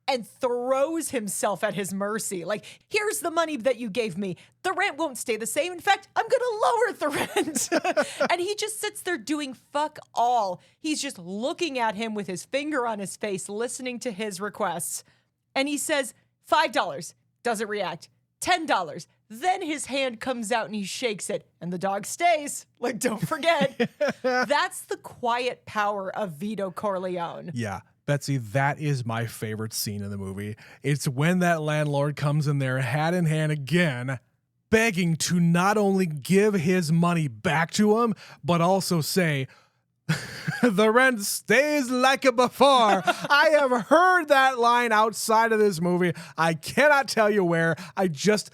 and throws himself at his mercy. Like, here's the money that you gave me. The rent won't stay the same. In fact, I'm going to lower the rent. And he just sits there doing fuck all. He's just looking at him with his finger on his face, listening to his requests. And he says, $5. Doesn't react. $10. Then his hand comes out and he shakes it. And the dog stays. Like, don't forget. That's the quiet power of Vito Corleone. Yeah. Betsy, that is my favorite scene in the movie. It's when that landlord comes in there hat in hand again, begging to not only give his money back to him, but also say, the rent stays like it before. I have heard that line outside of this movie. I cannot tell you where. It's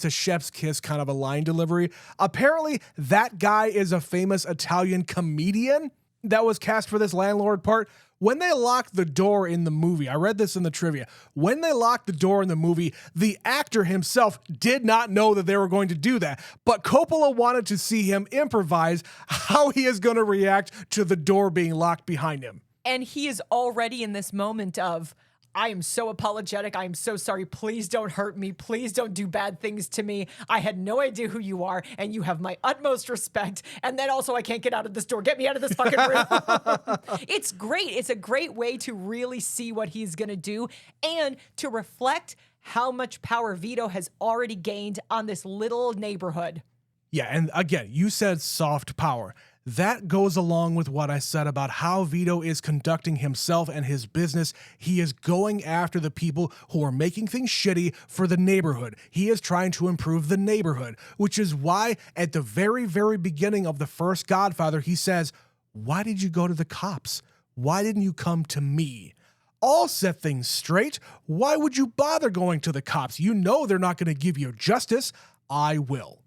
a chef's kiss kind of a line delivery. Apparently, that guy is a famous Italian comedian that was cast for this landlord part. When they locked the door in the movie, I read this in the trivia, when they locked the door in the movie, the actor himself did not know that they were going to do that. But Coppola wanted to see him improvise how he is going to react to the door being locked behind him. And he is already in this moment of, I am so apologetic. I am so sorry. Please don't hurt me. Please don't do bad things to me. I had no idea who you are, and you have my utmost respect. And then also, I can't get out of this door. Get me out of this fucking room. It's great. It's a great way to really see what he's going to do and to reflect how much power Vito has already gained on this little neighborhood. Yeah, and again, you said soft power. That goes along with what I said about how Vito is conducting himself and his business. He is going after the people who are making things shitty for the neighborhood. He is trying to improve the neighborhood, which is why at the very, very beginning of the first Godfather, he says, why did you go to the cops? Why didn't you come to me? I'll set things straight. Why would you bother going to the cops? You know they're not going to give you justice. I will.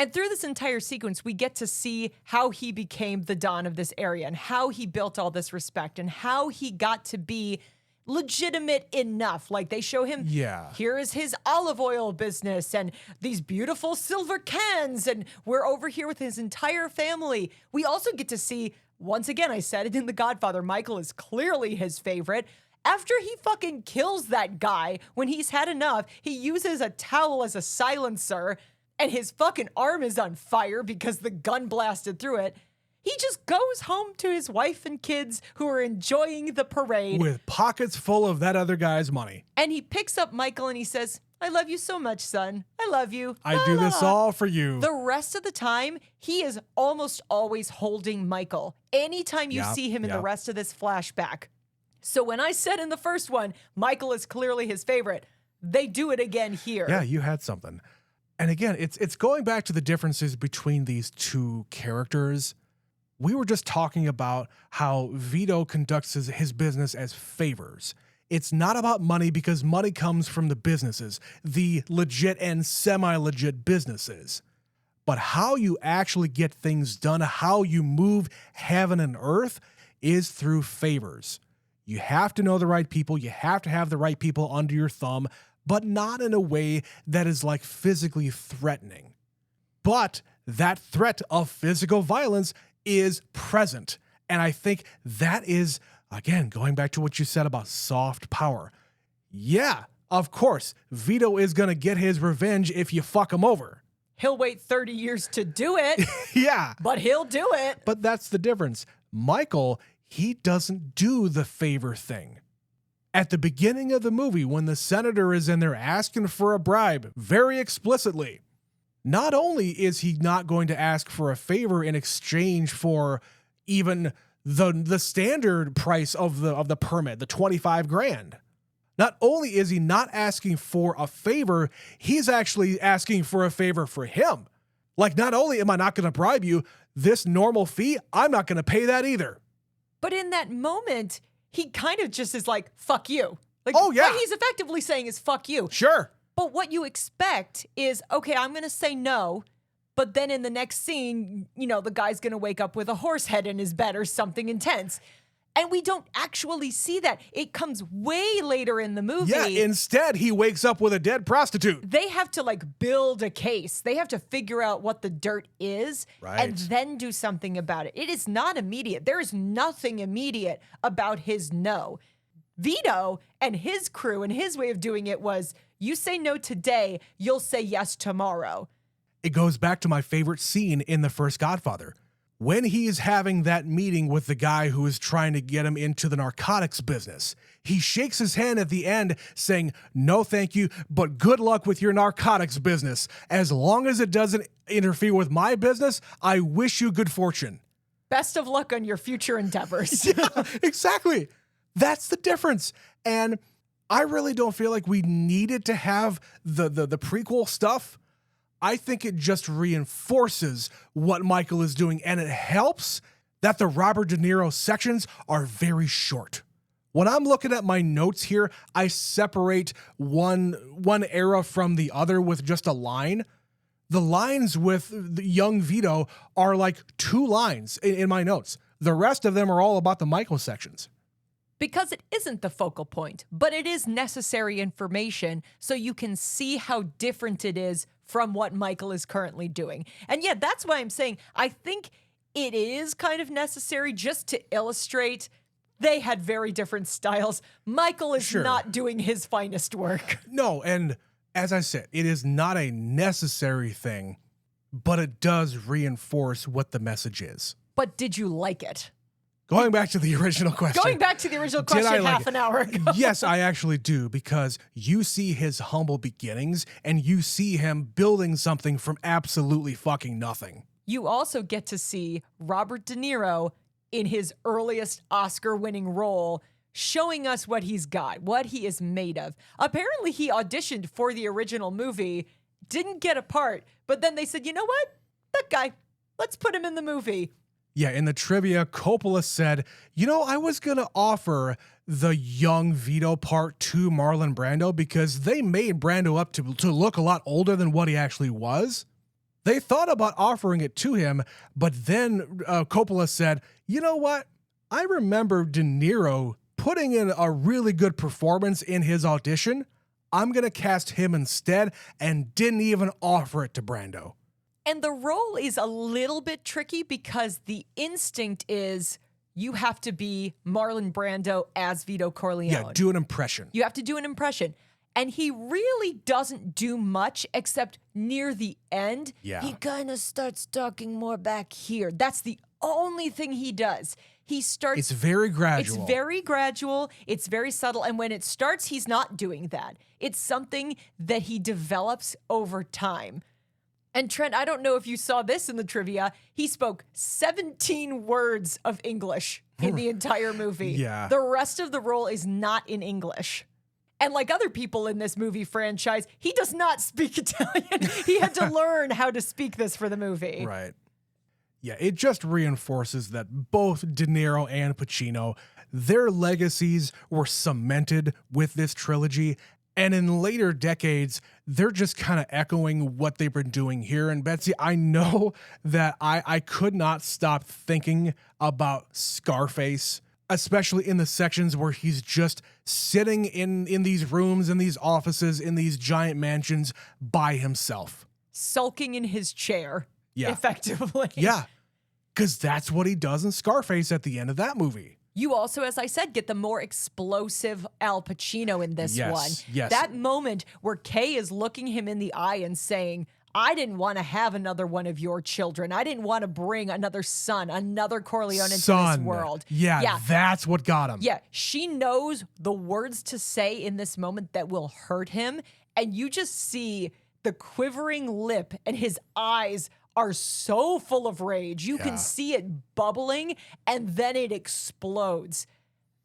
And through this entire sequence, we get to see how he became the Don of this area and how he built all this respect and how he got to be legitimate enough. Like they show him, Yeah. here is his olive oil business and these beautiful silver cans, and we're over here with his entire family. We also get to see, once again, I said it in The Godfather, Michael is clearly his favorite. After he fucking kills that guy, when he's had enough, he uses a towel as a silencer and his fucking arm is on fire because the gun blasted through it. He just goes home to his wife and kids who are enjoying the parade. With pockets full of that other guy's money. And he picks up Michael and he says, I love you so much, son. I love you. I do this all for you. The rest of the time, he is almost always holding Michael. Anytime you see him in the rest of this flashback. So when I said in the first one, Michael is clearly his favorite, they do it again here. Yeah, you had something. And again, it's going back to the differences between these two characters. We were just talking about how Vito conducts his business as favors. It's not about money because money comes from the businesses, the legit and semi-legit businesses. But how you actually get things done, how you move heaven and earth is through favors. You have to know the right people. You have to have the right people under your thumb, but not in a way that is like physically threatening. But that threat of physical violence is present. And I think that is, again, going back to what you said about soft power. Yeah, of course, Vito is going to get his revenge if you fuck him over. He'll wait 30 years to do it. Yeah. But he'll do it. But that's the difference. Michael, he doesn't do the favor thing. At the beginning of the movie, when the senator is in there asking for a bribe, very explicitly, not only is he not going to ask for a favor in exchange for even the standard price of the permit, the 25 grand. Not only is he not asking for a favor, he's actually asking for a favor for him. Like, not only am I not going to bribe you, this normal fee, I'm not going to pay that either. But in that moment, he kind of just is like, fuck you. Like, oh, yeah. What he's effectively saying is fuck you. Sure. But what you expect is, okay, I'm going to say no, but then in the next scene, you know, the guy's going to wake up with a horse head in his bed or something intense. And we don't actually see that. It comes way later in the movie. Yeah, instead, he wakes up with a dead prostitute. They have to like build a case. They have to figure out what the dirt is and then do something about it. It is not immediate. There is nothing immediate about his no. Vito and his crew and his way of doing it was, you say no today, you'll say yes tomorrow. It goes back to my favorite scene in the first Godfather. When he is having that meeting with the guy who is trying to get him into the narcotics business, he shakes his hand at the end saying, no, thank you, but good luck with your narcotics business. As long as it doesn't interfere with my business, I wish you good fortune. Best of luck on your future endeavors. Yeah, exactly. That's the difference. And I really don't feel like we needed to have the prequel stuff. I think it just reinforces what Michael is doing, and it helps that the Robert De Niro sections are very short. When I'm looking at my notes here, I separate one era from the other with just a line. The lines with the young Vito are like 2 lines in my notes. The rest of them are all about the Michael sections. Because it isn't the focal point, but it is necessary information so you can see how different it is from what Michael is currently doing. And yeah, that's why I'm saying I think it is kind of necessary just to illustrate they had very different styles. Michael is not doing his finest work. No, and as I said, it is not a necessary thing, but it does reinforce what the message is. But did you like it? Going back to the original question. Going back to the original question half an hour ago. Yes, I actually do, because you see his humble beginnings and you see him building something from absolutely fucking nothing. You also get to see Robert De Niro in his earliest Oscar-winning role, showing us what he's got, what he is made of. Apparently, he auditioned for the original movie, didn't get a part, but then they said, you know what? That guy, let's put him in the movie. Yeah, in the trivia, Coppola said, you know, I was going to offer the young Vito Part II Marlon Brando because they made Brando up to look a lot older than what he actually was. They thought about offering it to him, but then Coppola said, you know what? I remember De Niro putting in a really good performance in his audition, I'm going to cast him instead, and didn't even offer it to Brando. And the role is a little bit tricky because the instinct is you have to be Marlon Brando as Vito Corleone. Yeah, do an impression. You have to do an impression. And he really doesn't do much except near the end. Yeah. He kind of starts talking more back here. That's the only thing he does. He starts. It's very gradual. It's very gradual. It's very subtle. And when it starts, he's not doing that. It's something that he develops over time. And Trent, I don't know if you saw this in the trivia. He spoke 17 words of English in the entire movie. Yeah. The rest of the role is not in English. And like other people in this movie franchise, he does not speak Italian. He had to learn how to speak this for the movie. Right. Yeah, it just reinforces that both De Niro and Pacino, their legacies were cemented with this trilogy. And in later decades, they're just kind of echoing what they've been doing here. And Betsy, I know that I could not stop thinking about Scarface, especially in the sections where he's just sitting in these rooms, in these offices, in these giant mansions by himself. Sulking in his chair, Yeah. effectively. Yeah, because that's what he does in Scarface at the end of that movie. You also, as I said, get the more explosive Al Pacino in this Yes, one. yes. That moment where Kay is looking him in the eye and saying, I didn't want to have another one of your children. I didn't want to bring another son, another Corleone into this world. Yeah, that's what got him. Yeah, she knows the words to say in this moment that will hurt him. And you just see the quivering lip and his eyes are so full of rage. You can see it bubbling and then it explodes.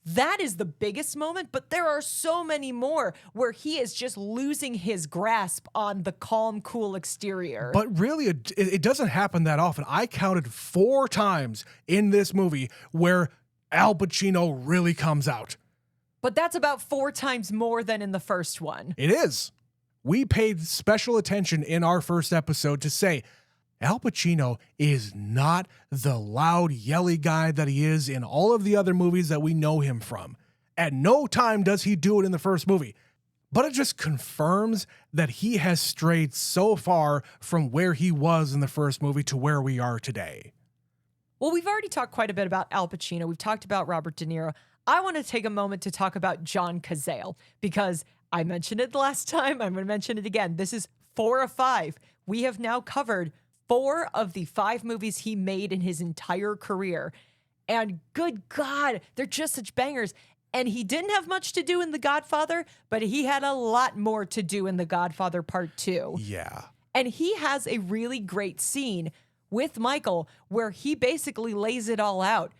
That is the biggest moment, but there are so many more where he is just losing his grasp on the calm, cool exterior. But really, it doesn't happen that often. I counted 4 times in this movie where Al Pacino really comes out. But that's about 4 times more than in the first one. It is. We paid special attention in our first episode to say, Al Pacino is not the loud, yelly guy that he is in all of the other movies that we know him from. At no time does he do it in the first movie. But it just confirms that he has strayed so far from where he was in the first movie to where we are today. Well, we've already talked quite a bit about Al Pacino. We've talked about Robert De Niro. I want to take a moment to talk about John Cazale because I mentioned it the last time. I'm going to mention it again. This is 4 of 5. We have now covered 4 of the 5 movies he made in his entire career. And good God, they're just such bangers. And he didn't have much to do in The Godfather, but he had a lot more to do in The Godfather Part II. Yeah. And he has a really great scene with Michael where he basically lays it all out.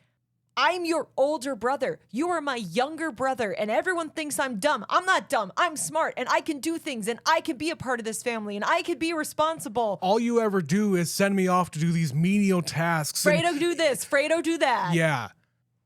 I'm your older brother. You are my younger brother. And everyone thinks I'm dumb. I'm not dumb. I'm smart. And I can do things. And I can be a part of this family. And I can be responsible. All you ever do is send me off to do these menial tasks. Fredo do this. Fredo do that. Yeah.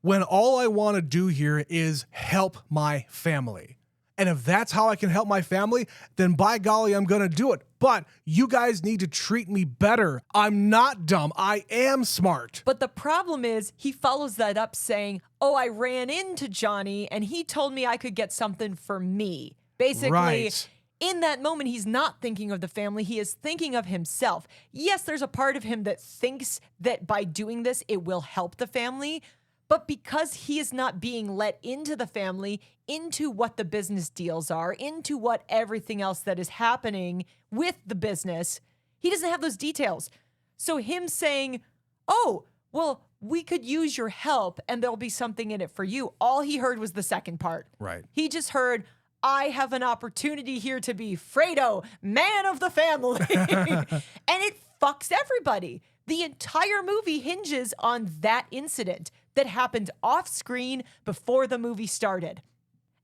When all I want to do here is help my family. And if that's how I can help my family, then by golly, I'm going to do it. But you guys need to treat me better. I'm not dumb. I am smart. But the problem is he follows that up saying, oh, I ran into Johnny and he told me I could get something for me. Basically, Right. In that moment, he's not thinking of the family. He is thinking of himself. Yes, there's a part of him that thinks that by doing this, it will help the family. But because he is not being let into the family, into what the business deals are, into what everything else that is happening with the business, he doesn't have those details. So him saying, oh, well, we could use your help and there'll be something in it for you. All he heard was the second part. Right. He just heard, I have an opportunity here to be Fredo, man of the family. And it fucks everybody. The entire movie hinges on that incident that happened off screen before the movie started.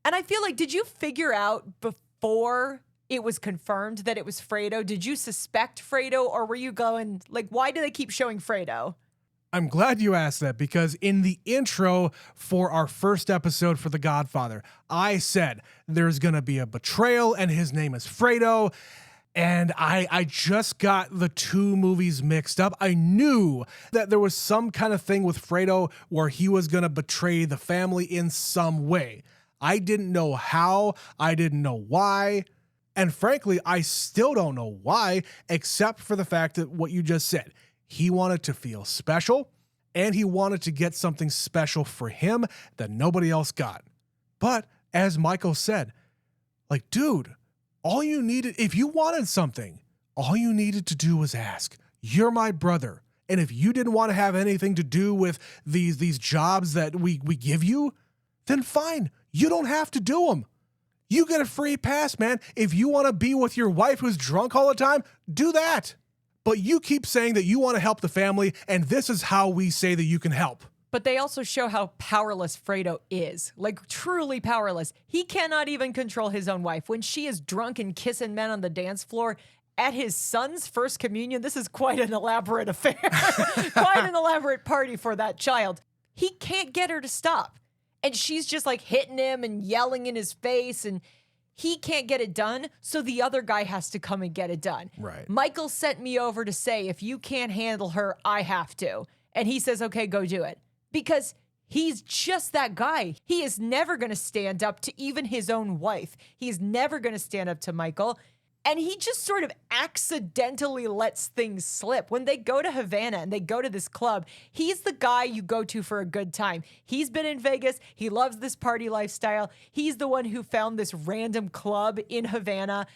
And I feel like, did you figure out before it was confirmed that it was Fredo? Did you suspect Fredo, or were you going, like, why do they keep showing Fredo? I'm glad you asked that because in the intro for our first episode for The Godfather, I said there's going to be a betrayal and his name is Fredo. And I just got the two movies mixed up. I knew that there was some kind of thing with Fredo where he was going to betray the family in some way. I didn't know how. I didn't know why. And frankly, I still don't know why, except for the fact that what you just said. He wanted to feel special, and he wanted to get something special for him that nobody else got. But as Michael said, like, dude, all you needed, if you wanted something, all you needed to do was ask. You're my brother. And if you didn't want to have anything to do with these jobs that we give you, then fine. You don't have to do them. You get a free pass, man. If you want to be with your wife who's drunk all the time, do that. But you keep saying that you want to help the family, and this is how we say that you can help. But they also show how powerless Fredo is, like truly powerless. He cannot even control his own wife. When she is drunk and kissing men on the dance floor at his son's first communion, this is quite an elaborate affair, quite an elaborate party for that child. He can't get her to stop. And she's just like hitting him and yelling in his face, and he can't get it done, so the other guy has to come and get it done. Right. Michael sent me over to say, if you can't handle her, I have to. And he says, okay, go do it. Because he's just that guy. He is never going to stand up to even his own wife. He's never going to stand up to Michael. And he just sort of accidentally lets things slip. When they go to Havana and they go to this club, he's the guy you go to for a good time. He's been in Vegas. He loves this party lifestyle. He's the one who found this random club in Havana.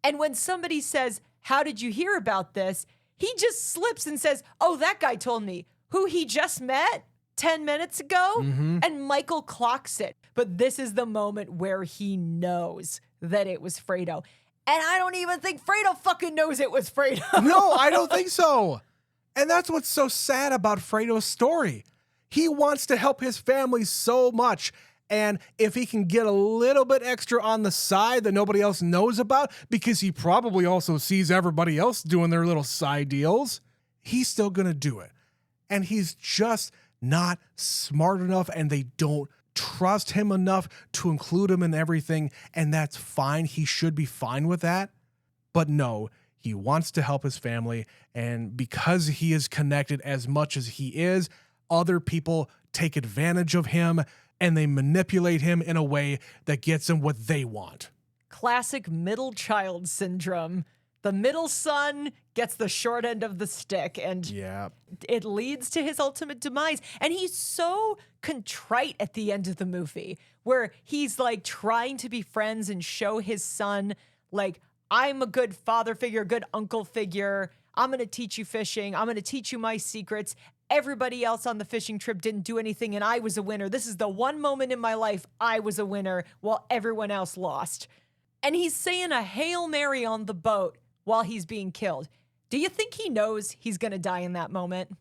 And when somebody says, how did you hear about this? He just slips and says, oh, that guy told me, who he just met 10 minutes ago. And Michael clocks it. But this is the moment where he knows that it was Fredo. And I don't even think Fredo fucking knows it was Fredo. No, I don't think so. And that's what's so sad about Fredo's story. He wants to help his family so much. And if he can get a little bit extra on the side that nobody else knows about, because he probably also sees everybody else doing their little side deals, he's still going to do it. And he's just not smart enough, and they don't trust him enough to include him in everything, and that's fine. He should be fine with that. But no, he wants to help his family, and because he is connected as much as he is, other people take advantage of him, and they manipulate him in a way that gets him what they want. Classic middle child syndrome. The middle son gets the short end of the stick, and it leads to his ultimate demise. And he's so contrite at the end of the movie, where he's like trying to be friends and show his son, like, I'm a good father figure, a good uncle figure. I'm going to teach you fishing. I'm going to teach you my secrets. Everybody else on the fishing trip didn't do anything, and I was a winner. This is the one moment in my life I was a winner while everyone else lost. And he's saying a Hail Mary on the boat while he's being killed. Do you think he knows he's going to die in that moment?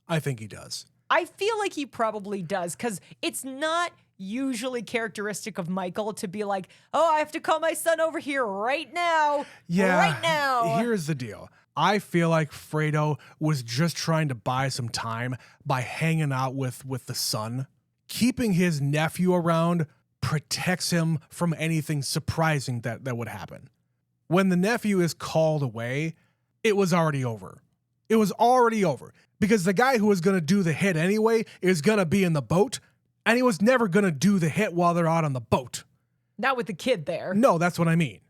I think he does. I feel like he probably does, because it's not usually characteristic of Michael to be like, oh, I have to call my son over here right now. Yeah, right now. Here's the deal. I feel like Fredo was just trying to buy some time by hanging out with the son. Keeping his nephew around protects him from anything surprising that would happen. When the nephew is called away, it was already over. It was already over. Because the guy who was going to do the hit anyway is going to be in the boat, and he was never going to do the hit while they're out on the boat. Not with the kid there. No, that's what I mean.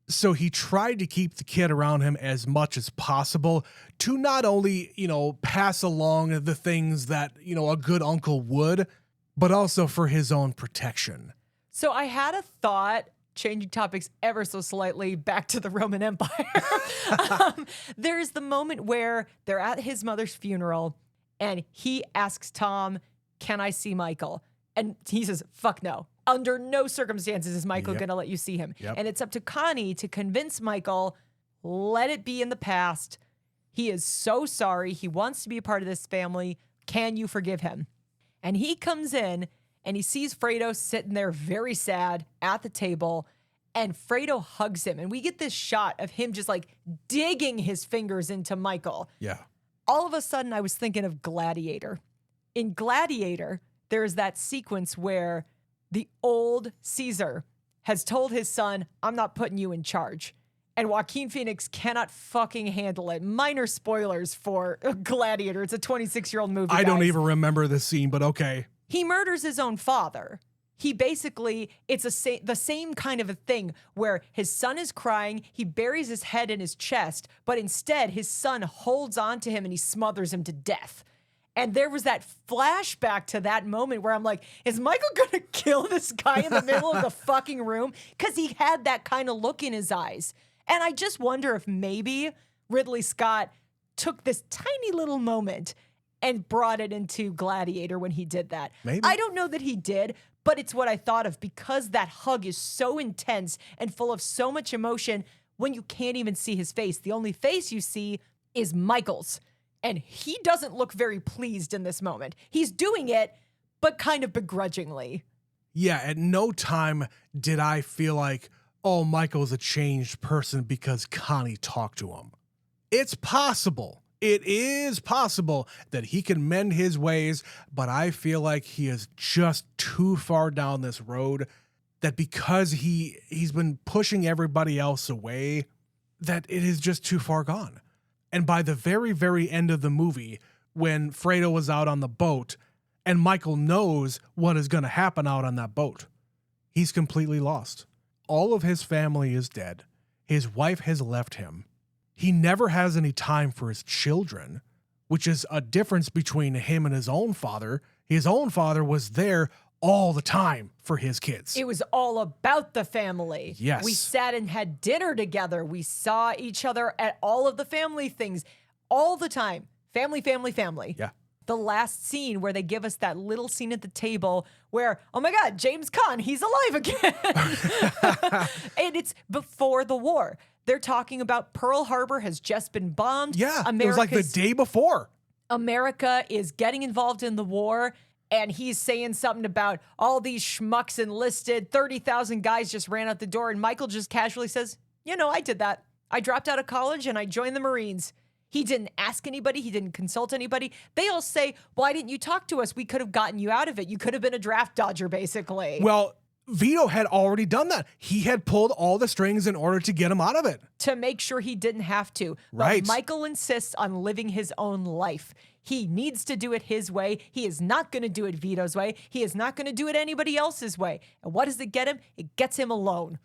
So he tried to keep the kid around him as much as possible to not only, pass along the things that, a good uncle would, but also for his own protection. So I had a thought, changing topics ever so slightly back to the Roman Empire. There's the moment where they're at his mother's funeral and he asks Tom, can I see Michael? And he says, fuck no. Under no circumstances is Michael going to let you see him. And it's up to Connie to convince Michael, let it be in the past. He is so sorry. He wants to be a part of this family. Can you forgive him? And he comes in and he sees Fredo sitting there very sad at the table, and Fredo hugs him. And we get this shot of him just like digging his fingers into Michael. Yeah. All of a sudden, I was thinking of Gladiator. In Gladiator, there is that sequence where the old Caesar has told his son, I'm not putting you in charge. And Joaquin Phoenix cannot fucking handle it. Minor spoilers for Gladiator. It's a 26-year-old movie. I don't guys. even remember the scene, but okay. He murders his own father. He basically, it's the same kind of a thing where his son is crying, he buries his head in his chest, but instead his son holds on to him and he smothers him to death. And there was that flashback to that moment where I'm like, is Michael gonna kill this guy in the middle of the fucking room? Because he had that kind of look in his eyes. And I just wonder if maybe Ridley Scott took this tiny little moment and brought it into Gladiator when he did that. Maybe. I don't know that he did, but it's what I thought of because that hug is so intense and full of so much emotion when you can't even see his face. The only face you see is Michael's. And he doesn't look very pleased in this moment. He's doing it, but kind of begrudgingly. Yeah, at no time did I feel like, oh, Michael's a changed person because Connie talked to him. It's possible. It is possible that he can mend his ways, but I feel like he is just too far down this road that because he's been pushing everybody else away, that it is just too far gone. And by the very, very end of the movie, when Fredo was out on the boat and Michael knows what is going to happen out on that boat, he's completely lost. All of his family is dead. His wife has left him. He never has any time for his children, which is a difference between him and his own father. His own father was there all the time for his kids. It was all about the family. Yes. We sat and had dinner together. We saw each other at all of the family things all the time. Family, family, family. Yeah. The last scene where they give us that little scene at the table where, oh my God, James Caan, he's alive again. And it's before the war. They're talking about Pearl Harbor has just been bombed. Yeah, it was like the day before. America is getting involved in the war. And he's saying something about all these schmucks enlisted, 30,000 guys just ran out the door. And Michael just casually says, you know, I did that. I dropped out of college and I joined the Marines. He didn't ask anybody. He didn't consult anybody. They all say, why didn't you talk to us? We could have gotten you out of it. You could have been a draft dodger, basically. Well, Vito had already done that. He had pulled all the strings in order to get him out of it. To make sure he didn't have to. Right. But Michael insists on living his own life. He needs to do it his way. He is not going to do it Vito's way. He is not going to do it anybody else's way. And what does it get him? It gets him alone.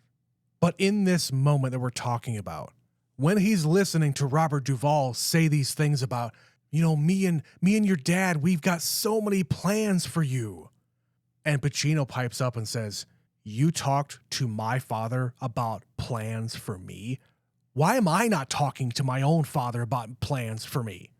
But in this moment that we're talking about, when he's listening to Robert Duvall say these things about, you know, me and your dad, we've got so many plans for you. And Pacino pipes up and says, you talked to my father about plans for me? Why am I not talking to my own father about plans for me?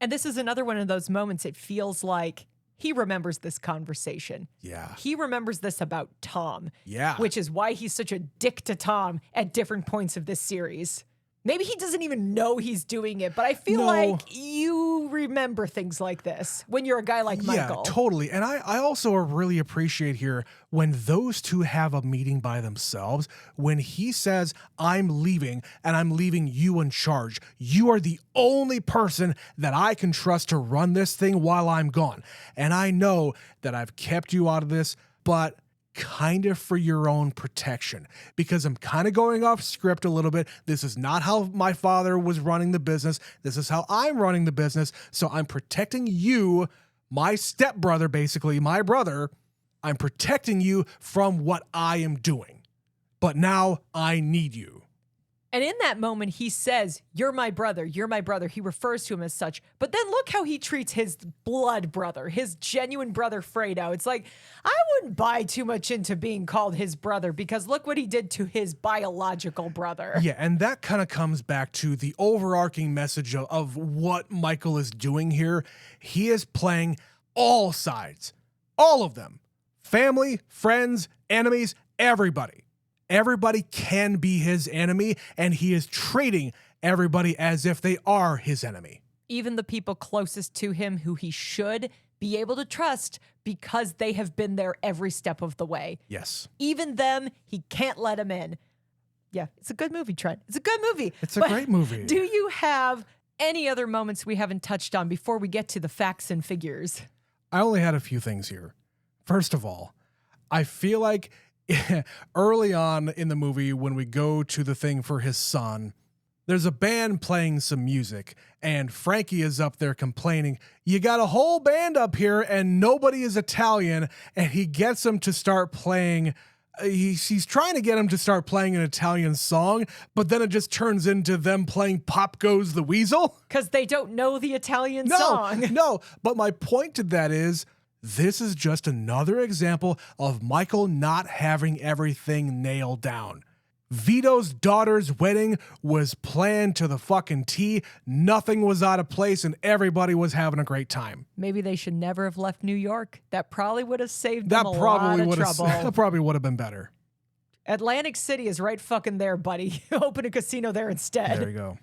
And this is another one of those moments it feels like he remembers this conversation. Yeah. He remembers this about Tom. Yeah. Which is why he's such a dick to Tom at different points of this series. Maybe he doesn't even know he's doing it, but I feel like you remember things like this when you're a guy like Michael. Yeah, totally. And I also really appreciate here when those two have a meeting by themselves, when he says, I'm leaving and I'm leaving you in charge. You are the only person that I can trust to run this thing while I'm gone. And I know that I've kept you out of this, but kind of for your own protection, because I'm kind of going off script a little bit. This is not how my father was running the business. This is how I'm running the business. So I'm protecting you, my stepbrother, basically my brother. I'm protecting you from what I am doing. But now I need you. And in that moment, he says, you're my brother, you're my brother. He refers to him as such. But then look how he treats his blood brother, his genuine brother, Fredo. It's like, I wouldn't buy too much into being called his brother because look what he did to his biological brother. Yeah, and that kind of comes back to the overarching message of what Michael is doing here. He is playing all sides, all of them. Family, friends, enemies, everybody. Everybody can be his enemy, and he is treating everybody as if they are his enemy. Even the people closest to him who he should be able to trust because they have been there every step of the way. Yes. Even them, he can't let them in. Yeah, it's a good movie, Trent. It's a good movie. It's a great movie. Do you have any other moments we haven't touched on before we get to the facts and figures? I only had a few things here. First of all, I feel like Early on in the movie, when we go to the thing for his son, there's a band playing some music, and Frankie is up there complaining, "You got a whole band up here and nobody is Italian," and he gets them to start playing. He's trying to get him to start playing an Italian song, but then it just turns into them playing Pop Goes the Weasel. Because they don't know the Italian song. No, but my point to that is, this is just another example of Michael not having everything nailed down. Vito's daughter's wedding was planned to the fucking T. Nothing was out of place and everybody was having a great time. Maybe they should never have left New York. That probably would have saved them a lot of trouble. That probably would have been better. Atlantic City is right fucking there, buddy. Open a casino there instead. There you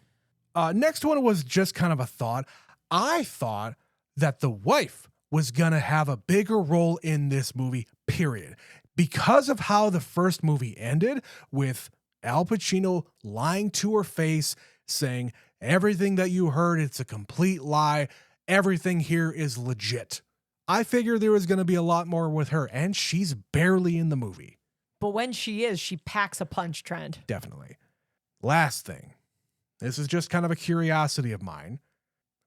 go. Next one was just kind of a thought. I thought that the wife was going to have a bigger role in this movie, period. Because of how the first movie ended with Al Pacino lying to her face, saying, "Everything that you heard, it's a complete lie. Everything here is legit." I figured there was going to be a lot more with her, and she's barely in the movie. But when she is, she packs a punch, Trent. Definitely. Last thing. This is just kind of a curiosity of mine.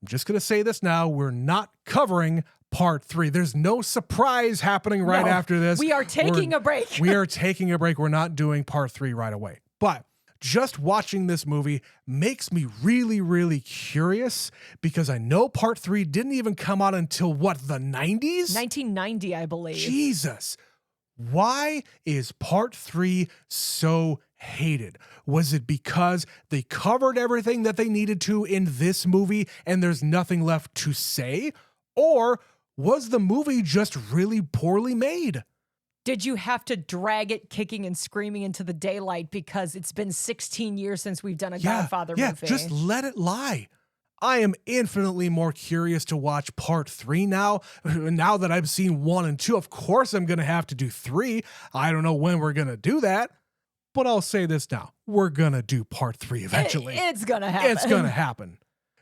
I'm just going to say this now. We're not covering Part 3. There's no surprise happening right after this. We are taking a break. We are taking a break. We're not doing Part 3 right away. But just watching this movie makes me really, really curious because I know Part 3 didn't even come out until what, the 90s? 1990, I believe. Jesus. Why is Part 3 so hated? Was it because they covered everything that they needed to in this movie and there's nothing left to say? Or was the movie just really poorly made? Did you have to drag it kicking and screaming into the daylight because it's been 16 years since we've done a Godfather movie? Yeah, just let it lie. I am infinitely more curious to watch Part 3 now. Now that I've seen 1 and 2, of course I'm going to have to do 3. I don't know when we're going to do that. But I'll say this now. We're going to do Part 3 eventually. It's going to happen. It's going to happen.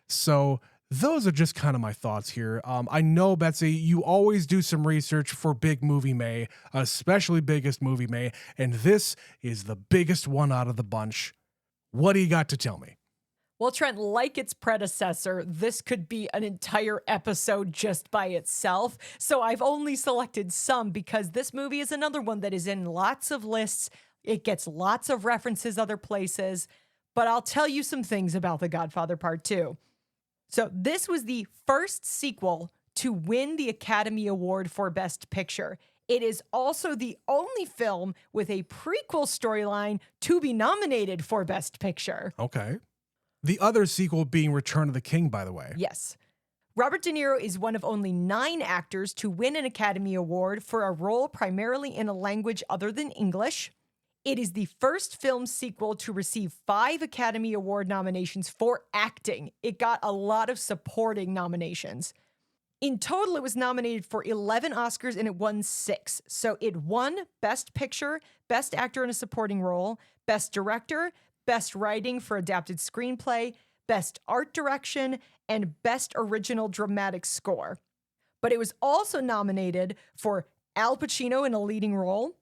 So those are just kind of my thoughts here. I know, Betsy, you always do some research for Big Movie May, especially Biggest Movie May, and this is the biggest one out of the bunch. What do you got to tell me? Well, Trent, like its predecessor, this could be an entire episode just by itself. So I've only selected some because this movie is another one that is in lots of lists. It gets lots of references other places. But I'll tell you some things about The Godfather Part II. So this was the first sequel to win the Academy Award for Best Picture. It is also the only film with a prequel storyline to be nominated for Best Picture. Okay. The other sequel being Return of the King, by the way. Yes. Robert De Niro is one of only 9 actors to win an Academy Award for a role primarily in a language other than English. It is the first film sequel to receive 5 Academy Award nominations for acting. It got a lot of supporting nominations. In total, it was nominated for 11 Oscars and it won 6. So it won Best Picture, Best Actor in a Supporting Role, Best Director, Best Writing for Adapted Screenplay, Best Art Direction, and Best Original Dramatic Score. But it was also nominated for Al Pacino in a leading role,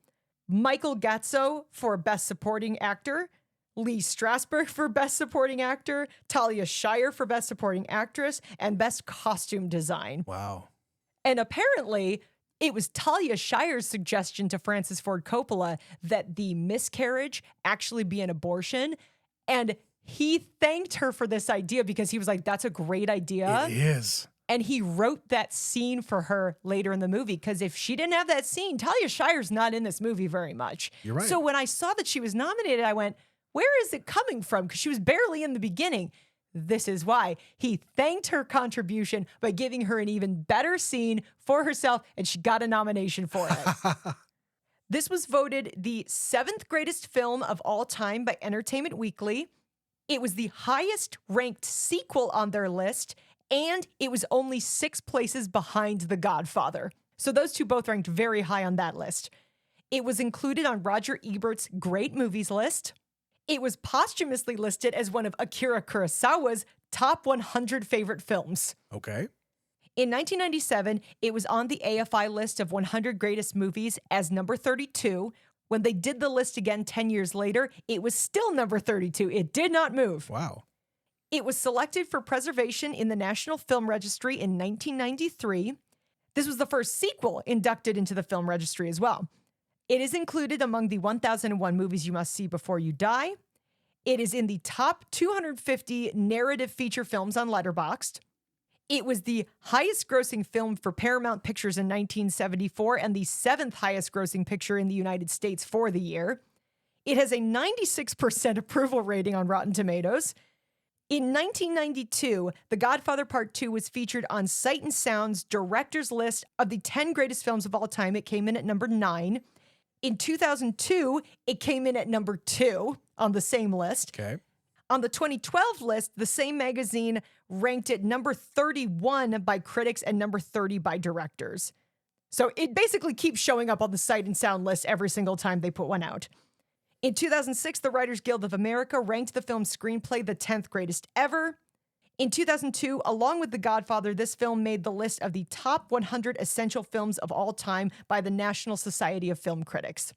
Michael Gazzo for Best Supporting Actor, Lee Strasberg for Best Supporting Actor, Talia Shire for Best Supporting Actress, and Best Costume Design. Wow. And apparently, it was Talia Shire's suggestion to Francis Ford Coppola that the miscarriage actually be an abortion. And he thanked her for this idea because he was like, that's a great idea. It is. And he wrote that scene for her later in the movie because if she didn't have that scene, Talia Shire's not in this movie very much. You're right. So when I saw that she was nominated, I went, where is it coming from? Because she was barely in the beginning. This is why. He thanked her contribution by giving her an even better scene for herself, and she got a nomination for it. This was voted the 7th greatest film of all time by Entertainment Weekly. It was the highest ranked sequel on their list, and it was only 6 places behind The Godfather. So those two both ranked very high on that list. It was included on Roger Ebert's Great Movies list. It was posthumously listed as one of Akira Kurosawa's top 100 favorite films. Okay. In 1997, it was on the AFI list of 100 greatest movies as number 32, When they did the list again 10 years later, it was still number 32. It did not move. Wow. It was selected for preservation in the National Film Registry in 1993. This was the first sequel inducted into the film registry as well. It is included among the 1001 movies you must see before you die. It is in the top 250 narrative feature films on Letterboxd. It was the highest grossing film for Paramount Pictures in 1974 and the 7th highest grossing picture in the United States for the year. It has a 96% approval rating on Rotten Tomatoes. In 1992, The Godfather Part II was featured on Sight and Sound's director's list of the 10 greatest films of all time. It came in at number 9. In 2002, it came in at number 2 on the same list. Okay. On the 2012 list, the same magazine ranked it number 31 by critics and number 30 by directors. So it basically keeps showing up on the Sight and Sound list every single time they put one out. In 2006, the Writers Guild of America ranked the film's screenplay the 10th greatest ever. In 2002, along with The Godfather, this film made the list of the top 100 essential films of all time by the National Society of Film Critics.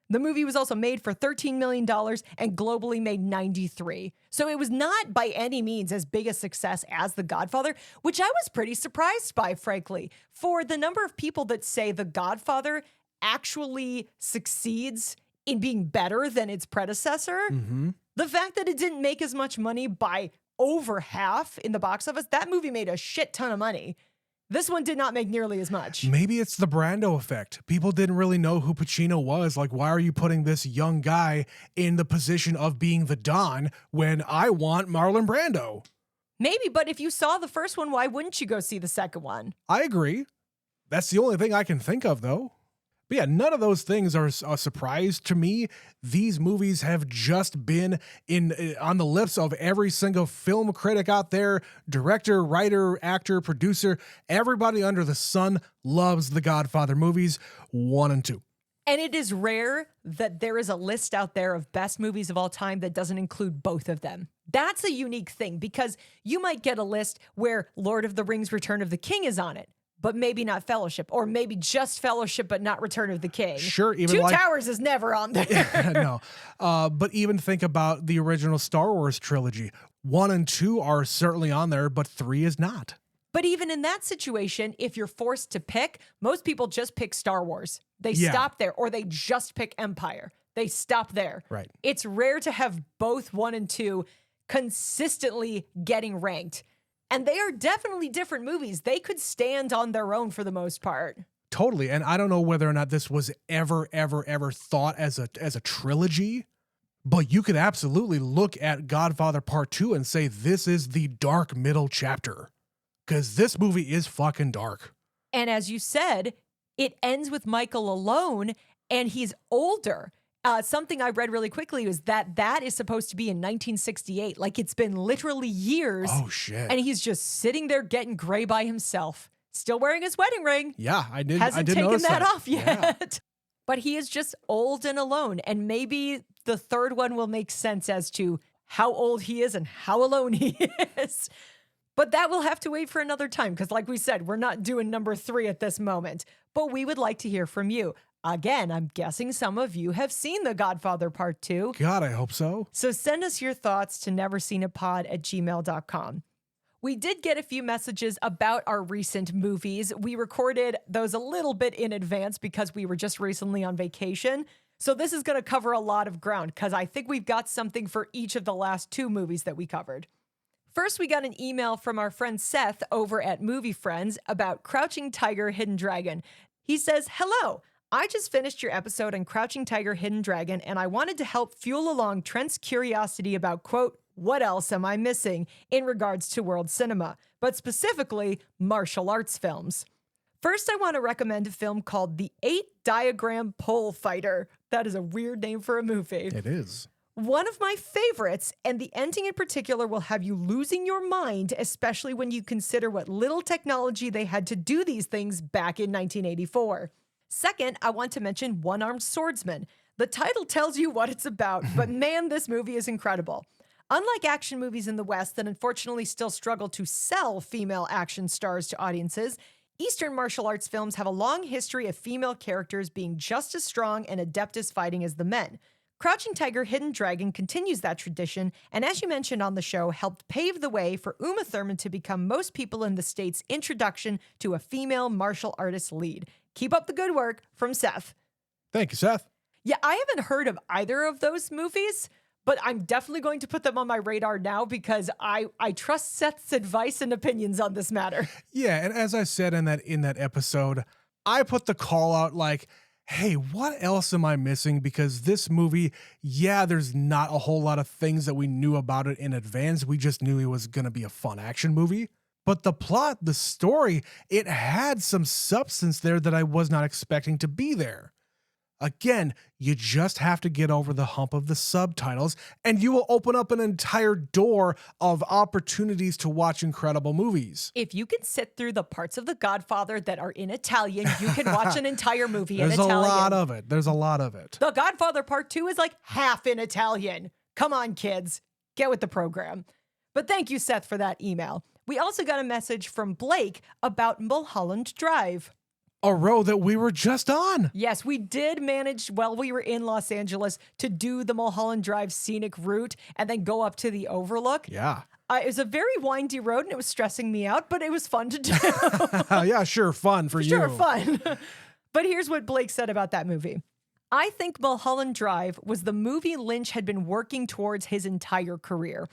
The movie was also made for $13 million and globally made $93. So it was not by any means as big a success as The Godfather, which I was pretty surprised by, frankly. For the number of people that say The Godfather actually succeeds in being better than its predecessor, the fact that it didn't make as much money by over half in the box office, that movie made a shit ton of money. This one did not make nearly as much. Maybe it's the Brando effect. People didn't really know who Pacino was. Like, why are you putting this young guy in the position of being the Don when I want Marlon Brando? Maybe, but if you saw the first one, why wouldn't you go see the second one? I agree. That's the only thing I can think of, though. But yeah, none of those things are a surprise to me. These movies have just been on the lips of every single film critic out there, director, writer, actor, producer. Everybody under the sun loves the Godfather movies 1 and 2. And it is rare that there is a list out there of best movies of all time that doesn't include both of them. That's a unique thing because you might get a list where Lord of the Rings: Return of the King is on it, but maybe not Fellowship, or maybe just Fellowship, but not Return of the King. Sure, even Two Towers is never on there. No, but even think about the original Star Wars trilogy. 1 and 2 are certainly on there, but 3 is not. But even in that situation, if you're forced to pick, most people just pick Star Wars. They stop there, or they just pick Empire. They stop there. Right. It's rare to have both 1 and 2 consistently getting ranked. And they are definitely different movies. They could stand on their own for the most part. Totally. And I don't know whether or not this was ever thought as a trilogy, but you could absolutely look at Godfather Part 2 and say this is the dark middle chapter. Because this movie is fucking dark. And as you said, it ends with Michael alone, and he's older. Something I read really quickly was that is supposed to be in 1968. Like, it's been literally years. Oh, shit. And he's just sitting there getting gray by himself, still wearing his wedding ring. Yeah, I did. Hasn't I did taken notice that off yet. Yeah. But he is just old and alone. And maybe the third one will make sense as to how old he is and how alone he is. But that will have to wait for another time because, like we said, we're not doing number 3 at this moment. But we would like to hear from you. Again, I'm guessing some of you have seen The Godfather Part 2. God, I hope so. So send us your thoughts to neverseenitpod@gmail.com. We did get a few messages about our recent movies. We recorded those a little bit in advance because we were just recently on vacation. So this is going to cover a lot of ground because I think we've got something for each of the last 2 movies that we covered. First, we got an email from our friend Seth over at Movie Friends about Crouching Tiger, Hidden Dragon. He says, "Hello. I just finished your episode on Crouching Tiger, Hidden Dragon, and I wanted to help fuel along Trent's curiosity about, quote, what else am I missing in regards to world cinema, but specifically martial arts films. First, I want to recommend a film called The 8-Diagram Pole Fighter. That is a weird name for a movie. It is. One of my favorites, and the ending in particular will have you losing your mind, especially when you consider what little technology they had to do these things back in 1984. Second, I want to mention One-Armed Swordsman. The title tells you what it's about, but man, this movie is incredible. Unlike action movies in the West that unfortunately still struggle to sell female action stars to audiences, Eastern martial arts films have a long history of female characters being just as strong and adept as fighting as the men. Crouching Tiger, Hidden Dragon continues that tradition, and as you mentioned on the show, helped pave the way for Uma Thurman to become most people in the States' introduction to a female martial artist lead. Keep up the good work, from Seth. Thank you, Seth. Yeah, I haven't heard of either of those movies, but I'm definitely going to put them on my radar now because I trust Seth's advice and opinions on this matter. Yeah, and as I said in that episode, I put the call out like, hey, what else am I missing? Because this movie, yeah, there's not a whole lot of things that we knew about it in advance. We just knew it was going to be a fun action movie. But the plot, the story, it had some substance there that I was not expecting to be there. Again, you just have to get over the hump of the subtitles, and you will open up an entire door of opportunities to watch incredible movies. If you can sit through the parts of The Godfather that are in Italian, you can watch an entire movie in Italian. There's a lot of it. There's a lot of it. The Godfather Part II is like half in Italian. Come on, kids. Get with the program. But thank you, Seth, for that email. We also got a message from Blake about Mulholland Drive. A road that we were just on. Yes, we did manage, while we were in Los Angeles, to do the Mulholland Drive scenic route and then go up to the overlook. Yeah. It was a very windy road and it was stressing me out, but it was fun to do. Yeah, sure, fun for you. Sure, fun. But here's what Blake said about that movie. I think Mulholland Drive was the movie Lynch had been working towards his entire career.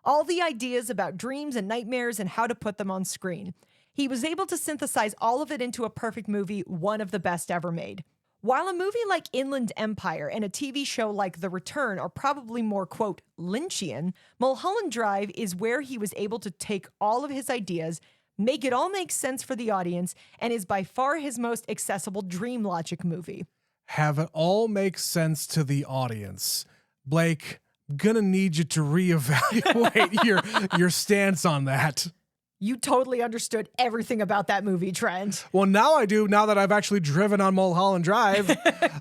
All the ideas about dreams and nightmares and how to put them on screen. He was able to synthesize all of it into a perfect movie, one of the best ever made. While a movie like Inland Empire and a TV show like The Return are probably more, quote, Lynchian, Mulholland Drive is where he was able to take all of his ideas, make it all make sense for the audience, and is by far his most accessible dream logic movie. Have it all make sense to the audience. Blake, I'm gonna need you to reevaluate your stance on that. You totally understood everything about that movie, Trent. Well, now I do. Now that I've actually driven on Mulholland Drive,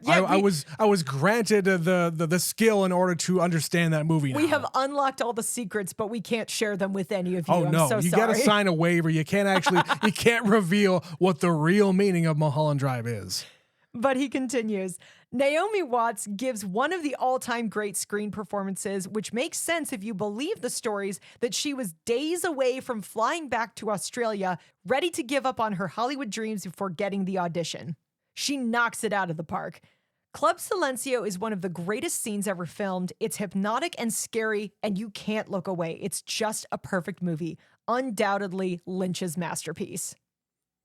I was granted the skill in order to understand that movie. We now. have unlocked all the secrets, but we can't share them with any of you. Oh no, I'm so you sorry. got to sign a waiver. You can't reveal what the real meaning of Mulholland Drive is. But he continues. Naomi Watts gives one of the all-time great screen performances, which makes sense if you believe the stories that she was days away from flying back to Australia, ready to give up on her Hollywood dreams before getting the audition. She knocks it out of the park. Club Silencio is one of the greatest scenes ever filmed. It's hypnotic and scary, and you can't look away. It's just a perfect movie. Undoubtedly Lynch's masterpiece.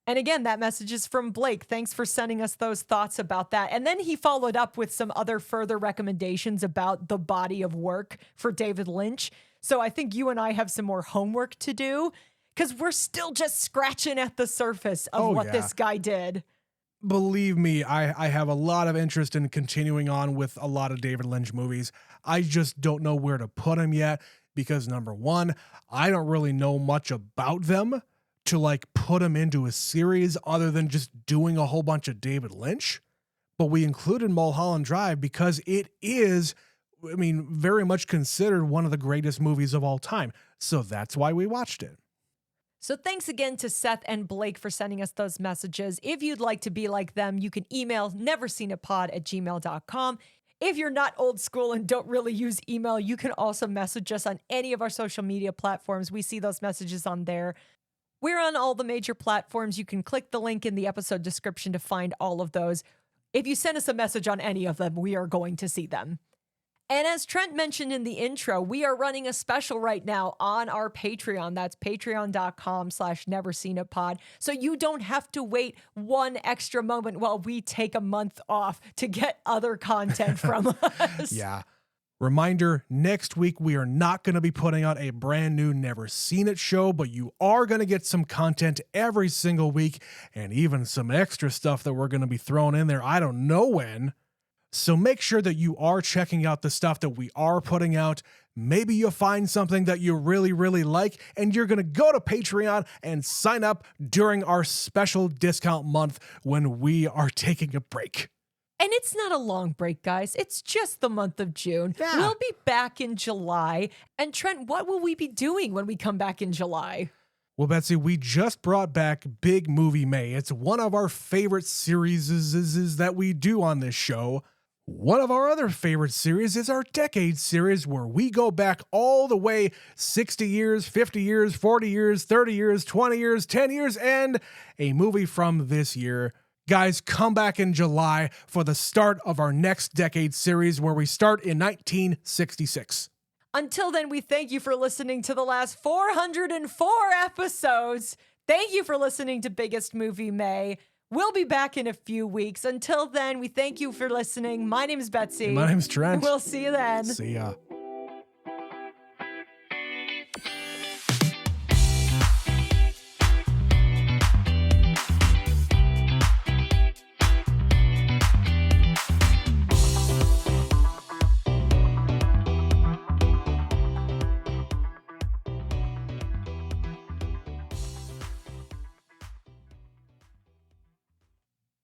And again, that message is from Blake. Thanks for sending us those thoughts about that. And then he followed up with some other further recommendations about the body of work for David Lynch. So I think you and I have some more homework to do because we're still just scratching at the surface of what this guy did. Believe me, I have a lot of interest in continuing on with a lot of David Lynch movies. I just don't know where to put them yet because, number one, I don't really know much about them to like put them into a series other than just doing a whole bunch of David Lynch. But we included Mulholland Drive because it is, I mean, very much considered one of the greatest movies of all time. So that's why we watched it. So thanks again to Seth and Blake for sending us those messages. If you'd like to be like them, you can email neverseenitpod@gmail.com. If you're not old school and don't really use email, you can also message us on any of our social media platforms. We see those messages on there. We're on all the major platforms. You can click the link in the episode description to find all of those. If you send us a message on any of them, we are going to see them. And as Trent mentioned in the intro, we are running a special right now on our Patreon. That's patreon.com/neverseenitpod. So you don't have to wait one extra moment while we take a month off to get other content from us. Yeah. Reminder, next week we are not going to be putting out a brand new Never Seen It show, but you are going to get some content every single week and even some extra stuff that we're going to be throwing in there. I don't know when. So make sure that you are checking out the stuff that we are putting out. Maybe you'll find something that you really, really like, and you're going to go to Patreon and sign up during our special discount month when we are taking a break. And it's not a long break, guys. It's just the month of June. Yeah. We'll be back in July. And Trent, what will we be doing when we come back in July? Well, Betsy, we just brought back Big Movie May. It's one of our favorite series that we do on this show. One of our other favorite series is our Decade series, where we go back all the way 60 years, 50 years, 40 years, 30 years, 20 years, 10 years, and a movie from this year. Guys, come back in July for the start of our next Decade series, where we start in 1966. Until then, we thank you for listening to the last 404 episodes. Thank you for listening to Biggest Movie May. We'll be back in a few weeks. Until then, we thank you for listening. My name is Betsy. And my name's Trent. We'll see you then. See ya.